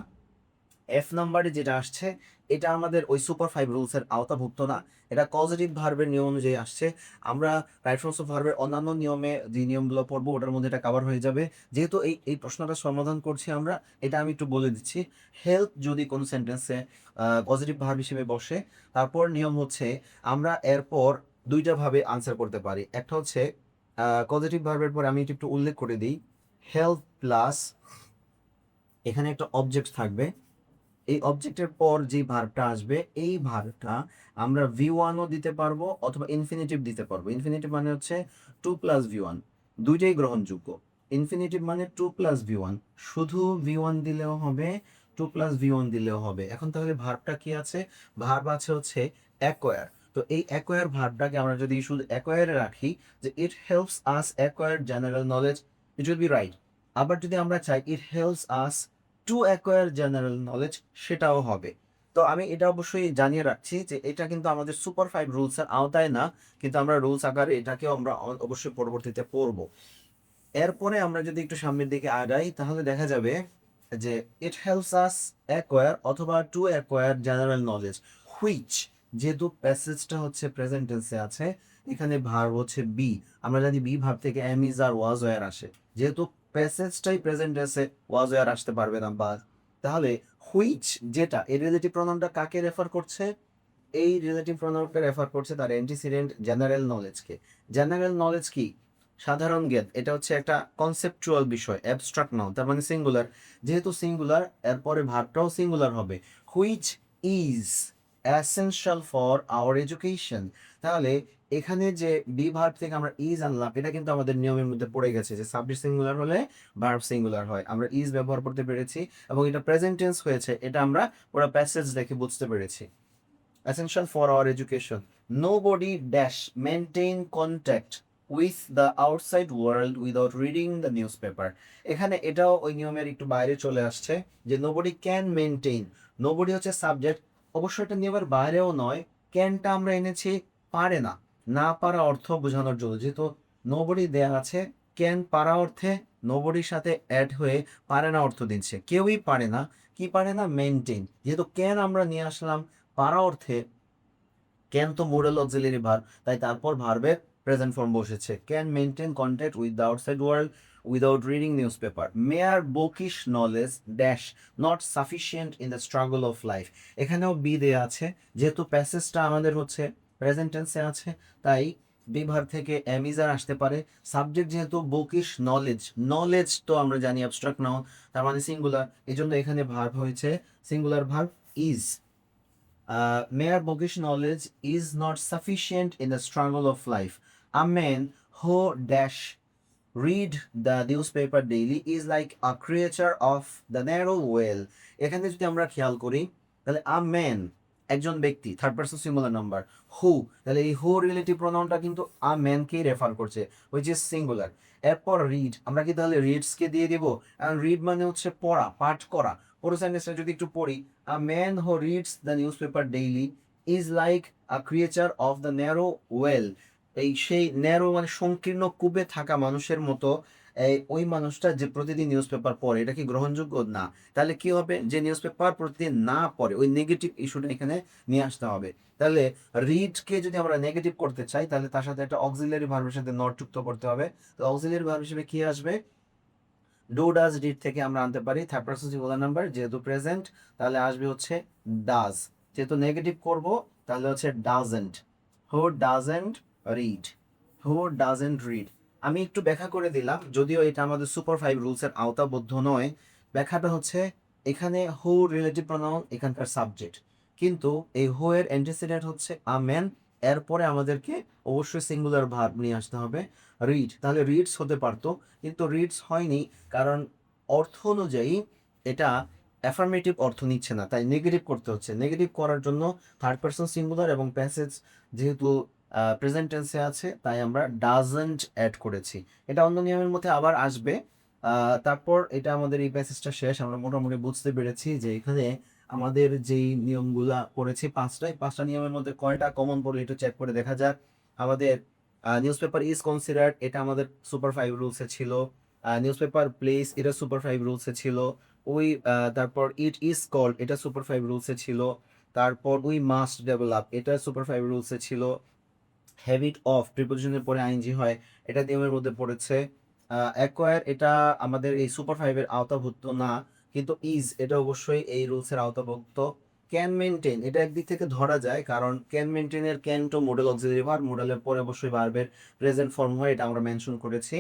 এফ নাম্বারে যেটা আসছে এটা আমাদের ওই সুপার ফাইভ রুলসের আওতাভুক্ত না, এটা পজিটিভ ভার্বের নিয়ম অনুযায়ী আসছে। আমরা রাইট ফর্মস অফ ভার্বের অন্যান্য নিয়মে যে নিয়মগুলো পড়বো ওটার মধ্যে এটা কভার হয়ে যাবে। যেহেতু এই এই প্রশ্নটা সমাধান করছি আমরা, এটা আমি একটু বলে দিচ্ছি। হেল্প যদি কোনো সেন্টেন্সে পজিটিভ ভার্ব হিসেবে বসে, তারপর নিয়ম হচ্ছে আমরা এরপর দুইটা ভাবে আনসার করতে পারি। একটা হচ্ছে পজিটিভ ভার্বের পর আমি একটু উল্লেখ করে দিই, হেল্প প্লাস এখানে একটা অবজেক্ট থাকবে। এই অবজেক্টের পর যে ভার্বটা আসবে এই ভার্বটা আমরা ভি ওয়ানও দিতে পারবো অথবা ইনফিনিটিভ দিতে পারবো। ইনফিনিটিভ মানে হচ্ছে টু প্লাস ভি ওয়ান, দুইটাই গ্রহণযোগ্য। ইনফিনিটিভ মানে টু প্লাস ভি ওয়ান, শুধু ভি ওয়ান দিলেও হবে, টু প্লাস ভি ওয়ান দিলেও হবে। এখন তাহলে ভার্বটা কি আছে? ভার্ব আছে হচ্ছে অ্যাকোয়ার। তো এই অ্যাকোয়ার ভার্বটাকে আমরা যদি শুধু অ্যাকোয়ারে রাখি যে ইট helps us acquire general knowledge, it will be right. আবার যদি আমরা চাই ইট helps us to acquire general knowledge, সেটাও হবে। তো আমি এটা অবশ্যই জানিয়ে রাখছি যে এটা কিন্তু আমাদের সুপার ফাইভ রুলসের আওতায় না, কিন্তু আমরা রুলস আকারে এটাকেও আমরা অবশ্যই পরবর্তীতে পড়ব। এরপরে আমরা যদি একটু সামনের দিকে আগাই তাহলে দেখা যাবে যে ইট হেল্পস আস অ্যাকোয়ার অথবা to acquire general knowledge which, যেহেতু প্যাসেজটা হচ্ছে প্রেজেন্ট টেন্সে আছে, এখানে ভার্ব হচ্ছে বি। আমরা জানি বি ভার্ব থেকে am is are was were আসে, যেহেতু প্যাসেজটাই প্রেজেন্ট টেন্সে ওয়াজ ওয়ার আসতে পারবে না বা। তাহলে হুইচ যেটা, এই রিলেটিভ প্রনাউনটা কাকে রেফার করছে? এই রিলেটিভ প্রনাউনটা রেফার করছে তার অ্যান্টিসিডেন্ট জেনারেল নলেজকে। জেনারেল নলেজ কি? সাধারণ জ্ঞান। এটা হচ্ছে একটা কনসেপচুয়াল বিষয়, অ্যাবস্ট্রাক্ট নাউন, তার মানে সিঙ্গুলার। যেহেতু সিঙ্গুলার এরপরে ভার্বটাও সিঙ্গুলার হবে। Which is, essential for our education. তাহলে এখানে যে বি ভার্ব থেকে আমরা ইজ আনলাম, এটা কিন্তু আমাদের নিয়মের মধ্যে পড়ে গেছে যে সাবজেক্ট সিঙ্গুলার হলে ভার্ব সিঙ্গুলার হয়। আমরা ইজ ব্যবহার করতে পেরেছি এবং এটা প্রেজেন্ট টেন্স হয়েছে, এটা আমরা পুরো প্যাসেজ দেখে বুঝতে পেরেছি। Essential for our education. Nobody dash maintain contact with the outside world without reading the newspaper. এখানে এটাও ওই নিয়মের একটু বাইরে চলে আসছে যে nobody can maintain. Nobody হচ্ছে সাবজেক্ট, অবশ্য এটা নিয়মের বাইরেও নয়। ক্যানটা আমরা এনেছি পারে না, না পারা অর্থ বোঝানোর জন্য, যেহেতু nobody দেয়া আছে, ক্যান পারা অর্থে নোবডির সাথে অ্যাড হয়ে পারে না অর্থ দিচ্ছে, কেউই পারে না। কি পারে না? মেনটেন। যেহেতু ক্যান আমরা নিয়ে আসলাম পারা অর্থে, ক্যান তো মোডাল অক্সিলারি ভার্ব, তাই তারপর ভার্বের প্রেজেন্ট ফর্ম বসেছে। Can maintain contact with the outside world without reading newspaper. Mere bookish knowledge dash not sufficient in the struggle of life. এখানেও বি দেয়া আছে, যেহেতু প্যাসেজটা আমাদের হচ্ছে প্রেজেন্ট টেন্সে আছে, তাই বি ভার্ব থেকে অ্যামিজার আসতে পারে। সাবজেক্ট যেহেতু বুকিশ নলেজ, নলেজ তো আমরা জানি অ্যাবস্ট্রাক্ট নাউন, তার মানে সিঙ্গুলার, এই জন্য এখানে ভার্ব হয়েছে singular verb is. Mere bookish knowledge is not sufficient in the struggle of life. A man who dash read the newspaper daily is like a creature of the narrow well. এখানে যদি আমরা খেয়াল করি তাহলে a man একজন ব্যক্তি, third person singular number, হু, তাহলে এই হু রিলেটিভ প্রোনাউনটা কিন্তু আ ম্যানকেই রেফার করছে, হুইচ ইজ সিঙ্গুলার। এরপর রিড, আমরা কি তাহলে রিডসকে দিয়ে দিব? কারণ রিড মানে হচ্ছে পড়া, পাঠ করা। পুরো সেন্টেন্সটা যদি একটু পড়ি, a man who reads the newspaper daily is like a creature of the narrow well. এই সেই ন্যারো মানে সংকীর্ণ কূপে থাকা মানুষের মতো ওই মানুষটা যে প্রতিদিন নিউজ পেপার পড়ে, এটা কি গ্রহণযোগ্য? না। তাহলে কি হবে? যে নিউজ পেপার প্রতিদিন না পড়ে, ওই নেগেটিভ ইস্যুটা এখানে নিয়ে আসতে হবে। তাহলে রিডকে যদি আমরা নেগেটিভ করতে চাই, তাহলে তার সাথে একটা অক্সিলারি ভার্বের সাথে নট যুক্ত করতে হবে। তো অক্সিলারি ভার্ব হিসেবে কি আসবে? ডু ডাজ ডিড থেকে আমরা আনতে পারি থার্ড পারসন সিঙ্গুলার নাম্বার, যেহেতু প্রেজেন্ট তাহলে আসবে হচ্ছে ডাজ। যেহেতু নেগেটিভ করব তাহলে হচ্ছে doesn't. Who doesn't read, who doesn't read. আমি একটু ব্যাখ্যা করে দিলাম, যদিও এটা আমাদের সুপার 5 রুলসের আওতাবদ্ধ নয়। ব্যাখ্যাটা হচ্ছে এখানে হু রিলেটিভ প্রোনাউন, এখানকার সাবজেক্ট, কিন্তু এই হু এর অ্যান্টিসিডেন্ট হচ্ছে আ ম্যান, এরপরে আমাদেরকে অবশ্যই সিঙ্গুলার ভার্ব নিয়ে আসতে হবে রিড। তাহলে রিডস হতে পারতো, কিন্তু রিডস হয়নি, কারণ অর্থ অনুযায়ী এটা অ্যাফার্মেটিভ অর্থ নিচ্ছে না, তাই নেগেটিভ করতে হচ্ছে। নেগেটিভ করার জন্য থার্ড পারসন সিঙ্গুলার এবং প্যাসেজ যেহেতু প্রেজেন্ট টেন্সে আছে, তাই আমরা ডাজন্ট অ্যাড করেছি। এটা অন্য নিয়মের মধ্যে আবার আসবে। তারপর এটা আমাদের এই প্যাসেজটা শেষ। আমরা মোটামুটি বুঝতে পেরেছি যে এখানে আমাদের যেই নিয়মগুলা পড়েছি পাঁচটা নিয়মের মধ্যে কয়টা কমন পড়ে একটু চেক করে দেখা যাক। আমাদের নিউজ পেপার ইজ কনসিডার্ড, এটা আমাদের সুপার 5 রুলসে ছিল। নিউজ পেপার প্লেস, এটা সুপার 5 রুলসে ছিল। ওই তারপর ইট ইজ কল্ড, এটা সুপার 5 রুলসে ছিল। তারপর উই মাস্ট ডেভেলপ, এটা সুপার 5 রুলসে ছিল। হ্যাবিট অফ, প্রিপোজিশনের পরে আইএনজি হয়, এটা নিয়মের মধ্যে পড়েছে। অ্যাকোয়ার, এটা আমাদের এই সুপার 5 এর আওতাভুক্ত না, কিন্তু ইজ এটা অবশ্যই এই রুলসের আওতাভুক্ত। ক্যান মেনটেন, এটা একদিক থেকে ধরা যায়, কারণ ক্যান মেনটেনের ক্যান তো মডেল অক্সিলারি ভার্ব, মডেলের পরে অবশ্যই ভার্বের প্রেজেন্ট ফর্ম হয়, এটা আমরা মেনশন করেছি।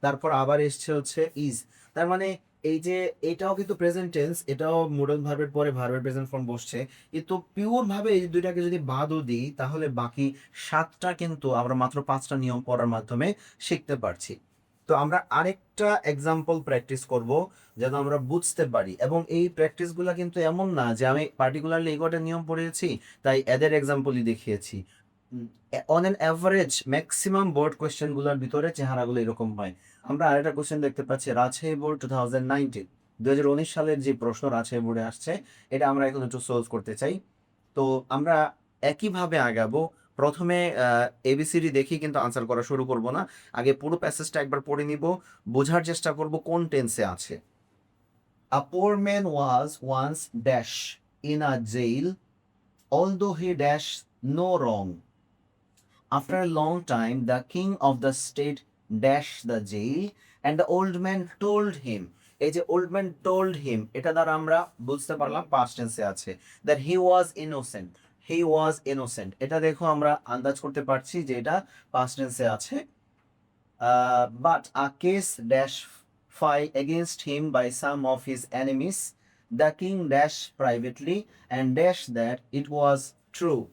তারপর আবার এসছে হচ্ছে ইজ, তার মানে এই যে এটাও কিন্তু প্রেজেন্ট টেন্স, এটাও মডেল ভার্বের পরে ভার্বের প্রেজেন্ট ফর্ম বসছে, কিন্তু পিওর ভাবে এই দুইটাকে যদি বাদও দিই, তাহলে বাকি 7টা কিন্তু আমরা মাত্র 5টা নিয়ম পড়ার মাধ্যমে শিখতে পারছি। তো আমরা আরেকটা এক্সাম্পল প্র্যাকটিস করব, যেন আমরা বুঝতে পারি। এবং এই প্র্যাকটিসগুলো কিন্তু এমন না যে আমি পার্টিকুলারলি এই কটা নিয়ম পড়েছি তাই এদের এক্সাম্পলই দেখিয়েছি। On an average maximum board কোয়েশ্চেনগুলোর ভিতরে চেহারাগুলো এরকম হয়। আমরা আরেকটা কোয়েশ্চেন দেখতে পাচ্ছি, রাজশাহী বোর্ড 2019, 2019 সালের যে প্রশ্ন রাজশাহী বোর্ডে আসছে, এটা আমরা এখন একটু সলভ করতে চাই। তো আমরা একইভাবে আগাবো। প্রথমে এবিসিডি দেখি কিন্তু আনসার করা শুরু করব না, আগে পুরো প্যাসেজটা একবার পড়ে নিব, বোঝার চেষ্টা করব কোন টেন্সে আছে। A poor man was once dash in a jail although he dash no wrong. After a long time, the king of the state dashed the jail, and the old man told him. এই যে old man told him, এটা দ্বারা আমরা বুঝতে পারলাম past tense আছে, that he was innocent. He was innocent. এটা দেখো আমরা আন্দাজ করতে পারছি যে এটা past tense আছে। But a case dash filed against him by some of his enemies. The king dashed privately and dashed that it was True.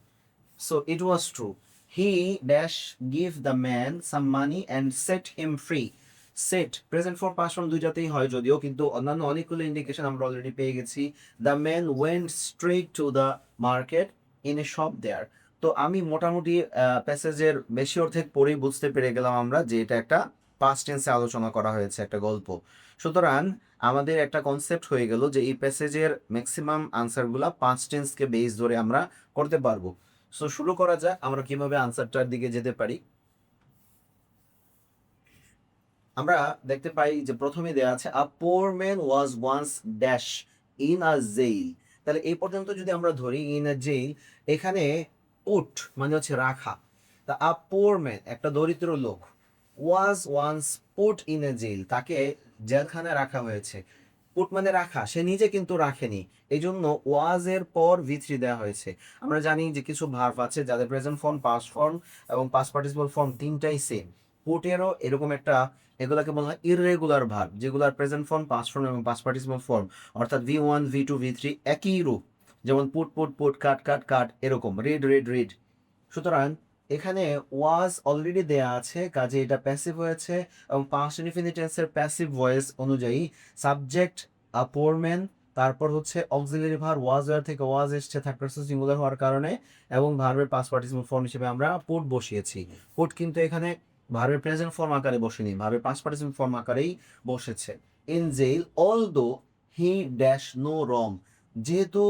So it was true. He dash give the man some money and set him free. Set present for past form দুইটাতেই হয় যদিও, কিন্তু অন্যান্য অনেকগুলো indication আমরা already পেয়ে গেছি। The man went straight to the market in a shop there. তো আমি মোটামুটি প্যাসেজের বেশি অর্ধেক পড়েই বুঝতে পেরে গেলাম আমরা যে এটা একটা পাস্ট টেন্সে আলোচনা করা হয়েছে একটা গল্প। সুতরাং আমাদের একটা কনসেপ্ট হয়ে গেল যে এই প্যাসেজের ম্যাক্সিমাম আনসারগুলা পাস্ট টেন্সকে বেস ধরে আমরা করতে পারবো। সো শুরু করা যাক আমরা কিভাবে আনসারটার দিকে যেতে পারি। আমরা দেখতে পাই যে প্রথমে দেয়া আছে a poor man was once dash in a jail. তাহলে এই পর্যন্ত যদি আমরা ধরি ইন আ জেইল, এখানে পুট মানে হচ্ছে রাখা। তা আ পোর ম্যান একটা দরিদ্র লোক, was once put in a jail তাকে জেলখানায় রাখা হয়েছে। পুট মানে রাখা, সে নিজে কিন্তু রাখেনি, এই জন্য ওয়াজ এর পর ভি3 দেওয়া হয়েছে। আমরা জানি যে কিছু ভার্ব আছে যাদের প্রেজেন্ট ফর্ম, পাস্ট ফর্ম এবং পাস্ট পার্টিসিপল ফর্ম তিনটাই সেম। পুটেরও এরকম একটা, এগুলাকে বলা হয় ইররেগুলার ভার্ব, যেগুলোর প্রেজেন্ট ফর্ম, পাস্ট ফর্ম এবং পাস্ট পার্টিসিপল ফর্ম অর্থাৎ V1 V2 V3 একই রূপ, যেমন পুট পুট পুট, কাট কাট কাট, এরকম রিড রিড রিড। সুতরাং এখানে ওয়াজ অলরেডি দেয়া আছে, কাজে এটা প্যাসিভ হয়েছে এবং পাস্ট ইনফিনিট টেন্সের প্যাসিভ ভয়েস অনুযায়ী সাবজেক্ট আ পোর ম্যান, তারপর হচ্ছে অক্সিলারি ভার্ব ওয়াজ ওয়্যার থেকে ওয়াজ এসছে থার্ড পারসন সিঙ্গুলার হওয়ার কারণে, এবং ভার্বের পাস্ট পার্টিসিপল ফর্ম হিসেবে আমরা পুট বসিয়েছি। পুট কিন্তু এখানে ভার্বের প্রেজেন্ট ফর্ম আকারে বসেনি, ভার্বের পাস্ট পার্টিসিপল ফর্ম আকারেই বসেছে। In jail although he dash no wrong, যেহেতু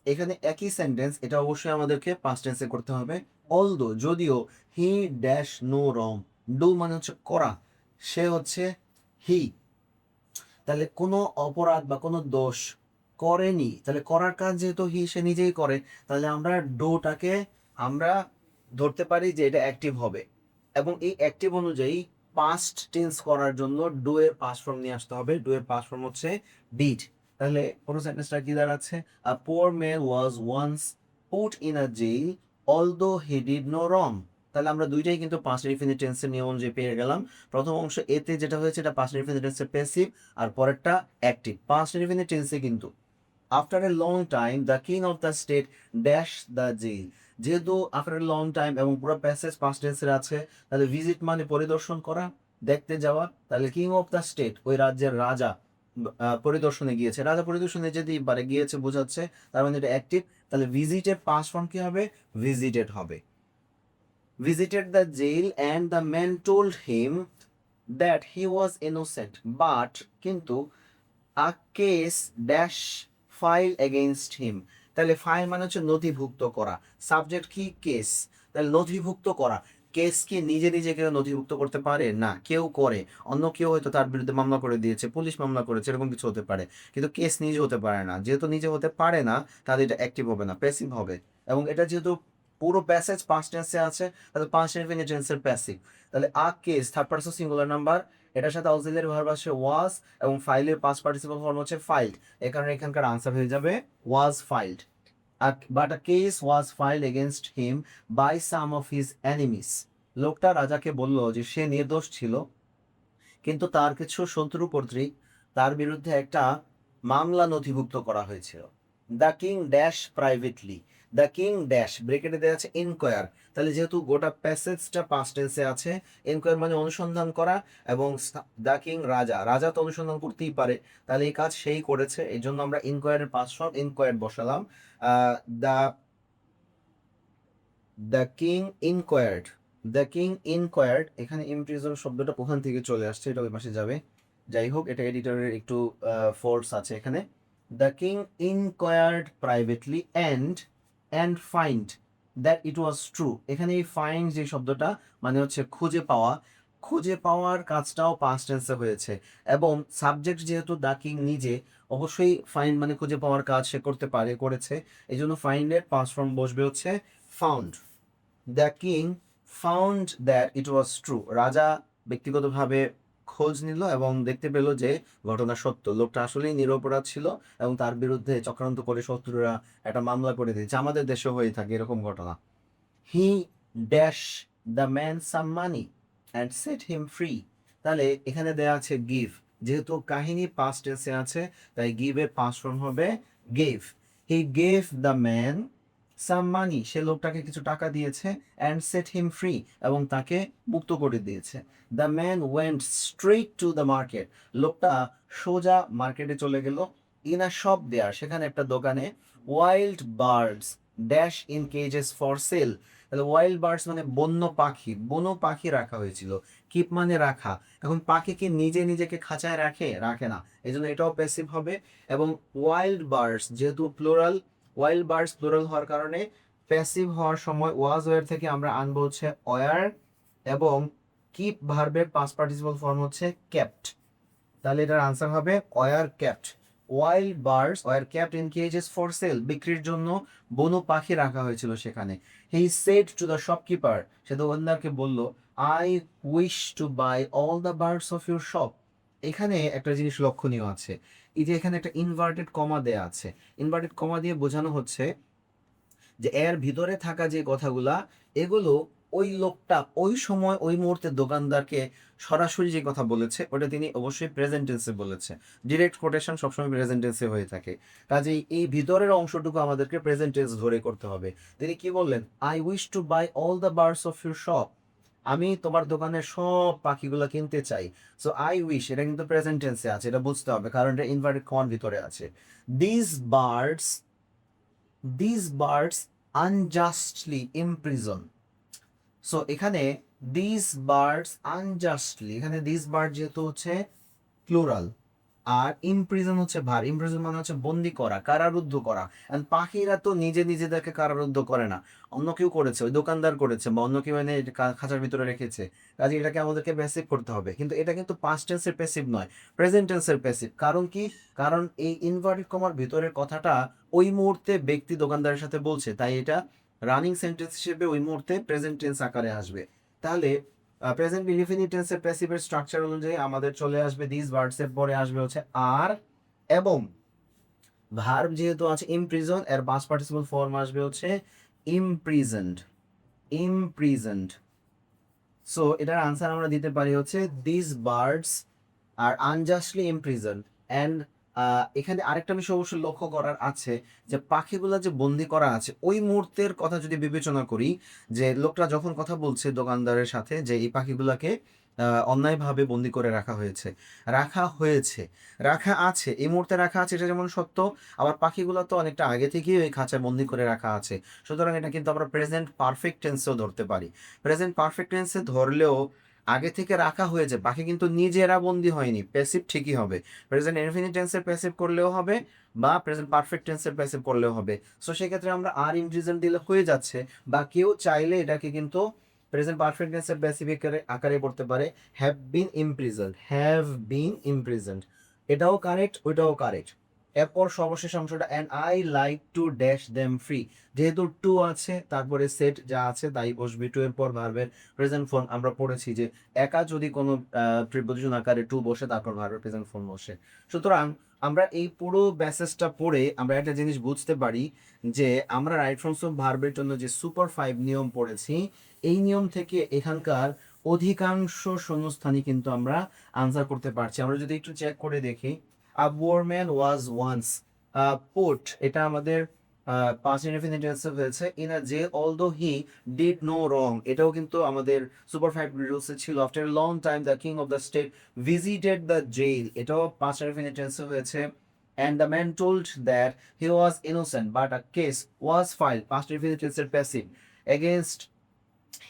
এখানে একই সেন্টেন্স, এটা অবশ্যই আমাদেরকে পাস্ট টেন্সে করতে হবে। অলদো যদিও, he dash no wrong, do মানে হচ্ছে করা, সে হচ্ছে হি, তাহলে কোনো অপরাধ বা কোনো দোষ করেনি, তাহলে করার কাজ যেহেতু হি, সে নিজেই করে, তাহলে আমরা ডুটাকে আমরা ধরতে পারি যে এটা অ্যাক্টিভ হবে, এবং এই অ্যাক্টিভ অনুযায়ী পাস্ট টেন্স করার জন্য ডু এর পাস্ট ফর্ম নিয়ে আসতে হবে। ডু এর পাস্ট ফর্ম হচ্ছে ডিড। তাহলে পুরো সেন্টেন্সটা কি দাঁড়াচ্ছে? A poor man was once put in a jail although he did no wrong. তাহলে আমরা দুইটাই কিন্তু পাস্ট ইনফিনিট টেন্সের নিয়ম অনুযায়ী পেয়ে গেলাম। প্রথম অংশ এতে যেটা হয়েছে এটা পাস্ট ইনফিনিট টেন্সের প্যাসিভ, আর পরেরটা অ্যাক্টিভ। পাস্ট ইনফিনিট টেন্সে কিন্তু after a long time the king of the state dash the jail, যেহেতু আফটার এ লং টাইম এবং পুরো প্যাসেজ পাস্ট টেন্সের আছে, তাহলে ভিজিট মানে পরিদর্শন করা, দেখতে যাওয়া, তাহলে কিং অফ দ্য স্টেট ওই রাজ্যের রাজা পরিদর্শনে গিয়েছে, রাজা পরিদর্শনে যেতে পারে, গিয়েছে বোঝাচ্ছে, তার মানে এটা অ্যাক্টিভ। তাহলে ভিজিটের পাস্ট ফর্ম কি হবে? ভিজিটেড হবে। visited the jail and the man told him that he was innocent but কিন্তু a case dash file against him, তাহলে ফাইল মানে হচ্ছে নথিভুক্ত করা, সাবজেক্ট কি? কেস, তাহলে নথিভুক্ত করা। কেস কি নিজে নিজে কেউ নথিভুক্ত করতে পারে? না, কেউ করে, অন্য কেউ হয়তো তার বিরুদ্ধে মামলা করে দিয়েছে, পুলিশ মামলা করেছে, এরকম কিছু হতে পারে, কিন্তু কেস নিজে হতে পারে না। যেহেতু নিজে হতে পারে না, তাহলে এটা অ্যাক্টিভ হবে না, প্যাসিভ হবে। এবং এটা যেহেতু পুরো প্যাসেজ পাস্ট টেন্সে আছে, তাহলে পাস্ট ইনফিনিট টেন্সের প্যাসিভ। তাহলে a case third person singular number, এটার সাথে অক্সিলারি ভার্ব আসে ওয়াজ, এবং ফাইলের পাস্ট পার্টিসিপল ফর্ম হচ্ছে ফাইলড, এ কারণে এখানকার আনসার হয়ে যাবে was filed. But a case was filed against him by some of his enemies, লোকটা রাজাকে বলল যে সে নির্দোষ ছিল, কিন্তু তার কিছু শত্রু কর্তৃক তার বিরুদ্ধে একটা মামলা নথিভুক্ত করা হয়েছিল। The king dash privately, the king dash ব্রেকেটে দেওয়া আছে ইনকোয়ার, তাহলে যেহেতু গোটা প্যাসেজটা পাস্ট টেন্সে আছে, ইনকোয়ার মানে অনুসন্ধান করা, এবং দ্য কিং রাজা, রাজা তো অনুসন্ধান করতেই পারে, তাহলে এই কাজ সেই করেছে, এই জন্য আমরা ইনকোয়ারের পাস্ট ফর্ম ইনকোয়ার বসালাম। The the king ইনকোয়ার্ড, the king ইনকোয়ার্ড, এখানে ইমপ্রিজন শব্দটা কোথান থেকে চলে আসছে, এটা ওই পাশে যাবে। যাই হোক, এটা এডিটরের একটু ফোর্স আছে এখানে। The king ইনকোয়ার্ড privately and find that it was true, এখানে এই ফাইন্ড যে শব্দটা মানে হচ্ছে খুঁজে পাওয়া, খুঁজে পাওয়ার কাজটাও পাস্ট টেন্সে হয়েছে, এবং সাবজেক্ট যেহেতু দ্য কিং নিজে, অবশ্যই ফাইন্ড মানে খুঁজে পাওয়ার কাজ সে করতে পারে, করেছে, এই জন্য ফাইন্ডের পাস্ট ফর্ম বসবে হচ্ছে found. The king found that it was true, রাজা ব্যক্তিগতভাবে খোঁজ নিল এবং দেখতে পেল যে ঘটনা সত্য, লোকটা আসলেই নিরপরাধ ছিল, এবং তার বিরুদ্ধে চক্রান্ত করে শত্রুরা একটা মামলা করে দিয়েছে, আমাদের দেশে হয়ে থাকে এরকম ঘটনা। He dash the man some money and set him free, তাহলে এখানে দেয়া আছে গিভ, যেহেতু কাহিনী পাস্ট টেন্সে আছে, তাই গিভের পাস্ট ফর্ম হবে gave. He gave the man some money, সে লোকটাকে কিছু টাকা দিয়েছে, অ্যান্ড সেট হিম ফ্রি, এবং তাকে মুক্ত করে দিয়েছে। The man went straight to the market, লোকটা সোজা মার্কেটে চলে গেল। ইন আ শপ দেয়ার, সেখানে একটা দোকানে, wild birds dash in cages for sell, তাহলে ওয়াইল্ড বার্ডস মানে বন্য পাখি, বন্য পাখি রাখা হয়েছিল। কিপ মানে রাখা। এখন পাখি কি নিজে নিজেকে খাঁচায় রাখে? রাখে না, এই জন্য এটাও প্যাসিভ হবে। এবং ওয়াইল্ড বার্ডস যেহেতু প্লুরাল, ওয়াইল্ড বার্ডস প্লুরাল হওয়ার কারণে প্যাসিভ হওয়ার সময় ওয়াজ ওয়ার থেকে আমরা আনবো হচ্ছে ওয়ার, এবং কিপ ভার্বের পাস্ট পার্টিসিপল ফর্ম হচ্ছে কেপ্ট। তাহলে এটার আনসার হবে were kept. Wild birds were kept in cages for sale, বিক্রির জন্য বনো পাখি রাখা হয়েছিল সেখানে। He said to the shopkeeper, সে দোকানদারকে বলল, I wish to buy all the birds of your shop. এখানে একটা জিনিস লক্ষণীয় আছে, এই যে এখানে একটা ইনভার্টেড কমা দেয়া আছে, ইনভার্টেড কমা দিয়ে বোঝানো হচ্ছে যে এর ভিতরে থাকা যে কথাগুলা, এগুলো ওই লোকটা ওই সময় ওই মুহূর্তে দোকানদারকে সরাসরি যে কথা বলেছে ওটা তিনি অবশ্যই প্রেজেন্ট টেন্সে বলেছে। ডিরেক্ট কোটেশন সবসময় প্রেজেন্ট টেন্সে হয়ে থাকে, কাজেই এই ভিতরের অংশটুকু আমাদেরকে প্রেজেন্ট টেন্স ধরে করতে হবে। তিনি কি বললেন? I wish to buy all the birds of your shop, আমি তোমার দোকানের সব পাখিগুলো কিনতে চাই। সো আই উইশ এটা কিন্তু প্রেজেন্ট টেন্সে আছে, এটা বুঝতে হবে কারণ এটা ইনভার্টেড কমার ভিতরে আছে। This birds, these birds unjustly imprison. So এখানে these birds unjustly, এখানে these bird যেহেতু হচ্ছে প্লুরাল, আর ইমপ্রিজন হচ্ছে ভার, ইমপ্রিজন মানে হচ্ছে বন্দি করা, কারারুদ্ধ করা। এন্ড পাখিরা তো নিজে নিজেদেরকে কারারুদ্ধ করে না, অন্য কেউ করেছে, ওই দোকানদার করেছে বা অন্য কেউ এনে খাঁচার ভিতরে রেখেছে, কাজে এটাকে আমাদেরকে প্যাসিভ করতে হবে। কিন্তু এটা কিন্তু পাস্ট টেন্সের প্যাসিভ নয়, প্রেজেন্ট টেন্সের প্যাসিভ। কারণ কি? কারণ এই ইনভার্টেড কমার ভিতরের কথাটা ওই মুহূর্তে ব্যক্তি দোকানদারের সাথে বলছে, তাই এটা রানিং সেন্টেন্স হিসেবে ওই মুহূর্তে প্রেজেন্ট টেন্স আকারে আসবে। তাহলে প্রেজেন্ট ইনডিফিনিট টেন্সের প্যাসিভের স্ট্রাকচার অনুযায়ী আমাদের চলে আসবে দিস বার্ডস এর পরে আসবে হচ্ছে আর, এবং ভার্ব যেহেতু আছে ইমপ্রিজন, এর পাস্ট পার্টিসিপল ফর্ম আসবে হচ্ছে ইমপ্রিজনড, ইমপ্রিজনড। সো এটার আনসার আমরা দিতে পারি হচ্ছে this birds are unjustly imprisoned. And এখানে আরেকটা বিষয় অবশ্যই লক্ষ্য করার আছে, যে পাখিগুলো যে বন্দি করা আছে ওই মুহূর্তের কথা যদি বিবেচনা করি, যে লোকটা যখন কথা বলছে দোকানদারের সাথে যে এই পাখিগুলাকে অন্যায়ভাবে বন্দি করে রাখা হয়েছে, রাখা হয়েছে, রাখা আছে, এই মুহূর্তে রাখা আছে, এটা যেমন সত্য, আবার পাখিগুলো তো অনেকটা আগে থেকেই ওই খাঁচায় বন্দি করে রাখা আছে। সুতরাং এটা কিন্তু আমরা প্রেজেন্ট পারফেক্ট টেন্সেও ধরতে পারি। প্রেজেন্ট পারফেক্ট টেন্সে ধরলেও আগে থেকে রাখা হয়েছে, পাখি কিন্তু নিজেরা বন্দি হয়নি, প্যাসিভ ঠিকই হবে। প্রেজেন্ট ইনফিনিট টেন্সের প্যাসিভ করলেও হবে বা প্রেজেন্ট পারফেক্ট টেন্সের প্যাসিভ করলেও হবে। সো সেক্ষেত্রে আমরা আর ইমপ্রিজন দিলে হয়ে যাচ্ছে, বা কেউ চাইলে এটাকে কিন্তু প্রেজেন্ট পারফেক্ট টেন্সের প্যাসিভ আকারে পড়তে পারে, হ্যাভ বিন ইমপ্রিজনড, হ্যাভ বিন ইমপ্রিজনড। এটাও কারেক্ট, ওইটাও কারেক্ট। এরপর সর্বশেষ অংশটা, and I like to dash them free, যেহেতু টু আছে তারপরে সেট যা আছে তাই বসবে, টু এর পর ভার্বের প্রেজেন্ট ফর্ম। আমরা পড়েছি যে একা যদি কোনো প্রিপোজিশন আকারে টু বসে তারপর ভার্বের প্রেজেন্ট ফর্ম বসে। সুতরাং আমরা এই পুরো ব্যাসেসটা পড়ে আমরা একটা জিনিস বুঝতে পারি, যে আমরা রাইট ফর্মস অফ ভার্বের জন্য যে সুপার 5 নিয়ম পড়েছি, এই নিয়ম থেকে এখানকার অধিকাংশ শূন্যস্থানই কিন্তু আমরা আনসার করতে পারছি। আমরা যদি একটু চেক করে দেখি, a poor man was once put, এটা আমাদের পাস্ট ইনডেফিনিট টেন্সে হয়েছে। In a jail although he did no wrong, এটাও কিন্তু আমাদের সুপার 5 রুলসে ছিল। After a long time the king of the state visited the jail, এটাও পাস্ট ইনডেফিনিট টেন্সে হয়েছে। And the man told that he was innocent but a case was filed, past indefinite টেন্সের passive, against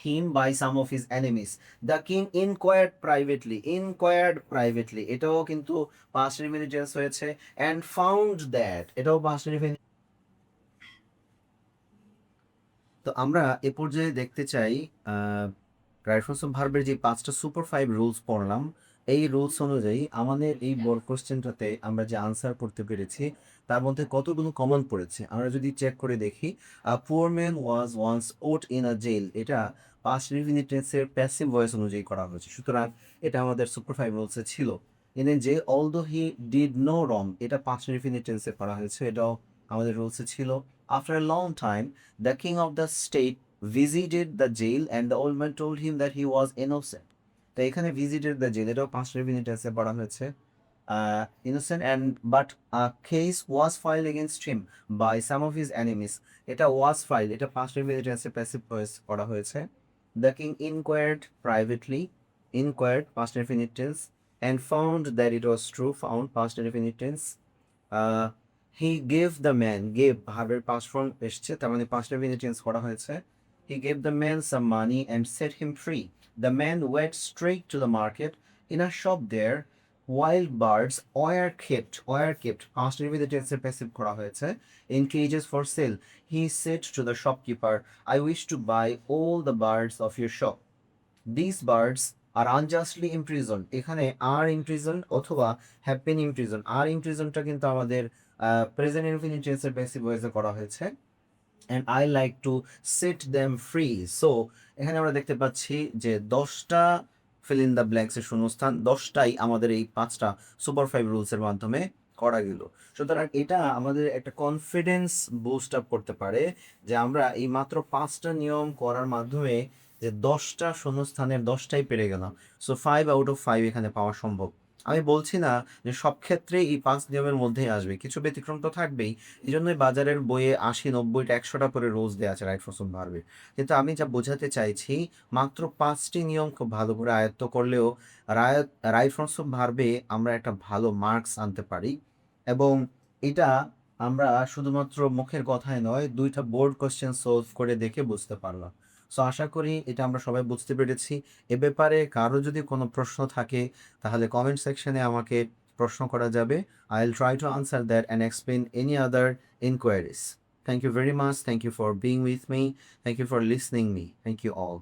him by some of his enemies. The king inquired privately, inquired privately, এটাও কিন্তু past indefinite tense হয়েছে। and found that, এটাও past indefinite। তো আমরা এ পর্যায়ে দেখতে চাই রাইট ফর্মস অফ ভার্বের যে 5টা সুপার 5 রুলস পড়লাম, এই রুলস অনুযায়ী আমাদের এই বড় কোশ্চেনটাতে আমরা যে আনসার করতে পেরেছি তার মধ্যে কতগুলো কমন পড়েছে আমরা যদি চেক করে দেখি। Poor man was once put in a jail, এটা পাস্ট ইনডেফিনিট টেন্সের প্যাসিভ ভয়েস অনুযায়ী করা হয়েছে, সুতরাং এটা আমাদের সুপার 5 রুলসে ছিল। ইন যে although he did no wrong, এটা পাস্ট ইনডেফিনিট টেন্সে করা হয়েছে, এটাও আমাদের রুলসে ছিল। After a long time the king of the state visited the jail and the old man told him that he was innocent, তো এখানে visited the jail, এটাও পাঁচ ইনডেফিনিট টেন্সে পড়া হয়েছে। innocent and but a case was filed against him by some of his enemies. এটা was filed, এটা past indefinite tense passive voice করা হয়েছে. The king inquired privately, inquired past indefinite tense, and found that it was true, found past indefinite tense. Uh, he gave the man, gave ভার্বের past form এসছে, তার মানে past indefinite tense করা হয়েছে. He gave the man some money and set him free. The man went straight to the market. In a shop there, wild birds were kept past indefinite tense passive করা হয়েছে, in cages for sale. He said to the shopkeeper, I wish to buy all the birds of your shop. These birds are unjustly imprisoned. এখানে are imprisoned অথবা have been imprisoned. are imprisonedটা কিন্তু আমাদের present infinite টেন্সের passive ভয়েসে করা হয়েছে, and I like to set them free. So এখানে আমরা দেখতে পাচ্ছি যে 10টা fill in the blanks এর শূন্যস্থান 10টাই আমাদের এই 5টা সুপার 5 রুলসের মাধ্যমে করা গেল। সুতরাং এটা আমাদের একটা কনফিডেন্স বুস্ট আপ করতে পারে যে আমরা এই মাত্র 5টা নিয়ম করার মাধ্যমে যে 10টা শূন্যস্থানের 10টাই পেরে গেলাম। সো 5 আউট অফ 5 এখানে পাওয়া সম্ভব। আমি বলছি না যে সব ক্ষেত্রে এই 5 নিয়মের মধ্যেই আসবে, কিছু ব্যতিক্রম তো থাকবেই। এই জন্যই বাজারের বইয়ে 80, 90টা, 100টা করে রোজ দেওয়া আছে রাইট ফ্রম ভার্বে। কিন্তু আমি যা বোঝাতে চাইছি, মাত্র 5টি নিয়ম খুব ভালো করে আয়ত্ত করলেও রাইট ফ্রম ভার্বে আমরা একটা ভালো মার্কস আনতে পারি। এবং এটা আমরা শুধুমাত্র মুখের কথায় নয়, 2টা বোর্ড কোশ্চেন সলভ করে দেখে বুঝতে পারলাম। সো আশা করি এটা আমরা সবাই বুঝতে পেরেছি। এ ব্যাপারে কারো যদি কোনো প্রশ্ন থাকে তাহলে কমেন্ট সেকশনে আমাকে প্রশ্ন করা যাবে। I will try to answer that and explain any other inquiries. Thank you very much. Thank you for being with me. Thank you for listening me. Thank you all.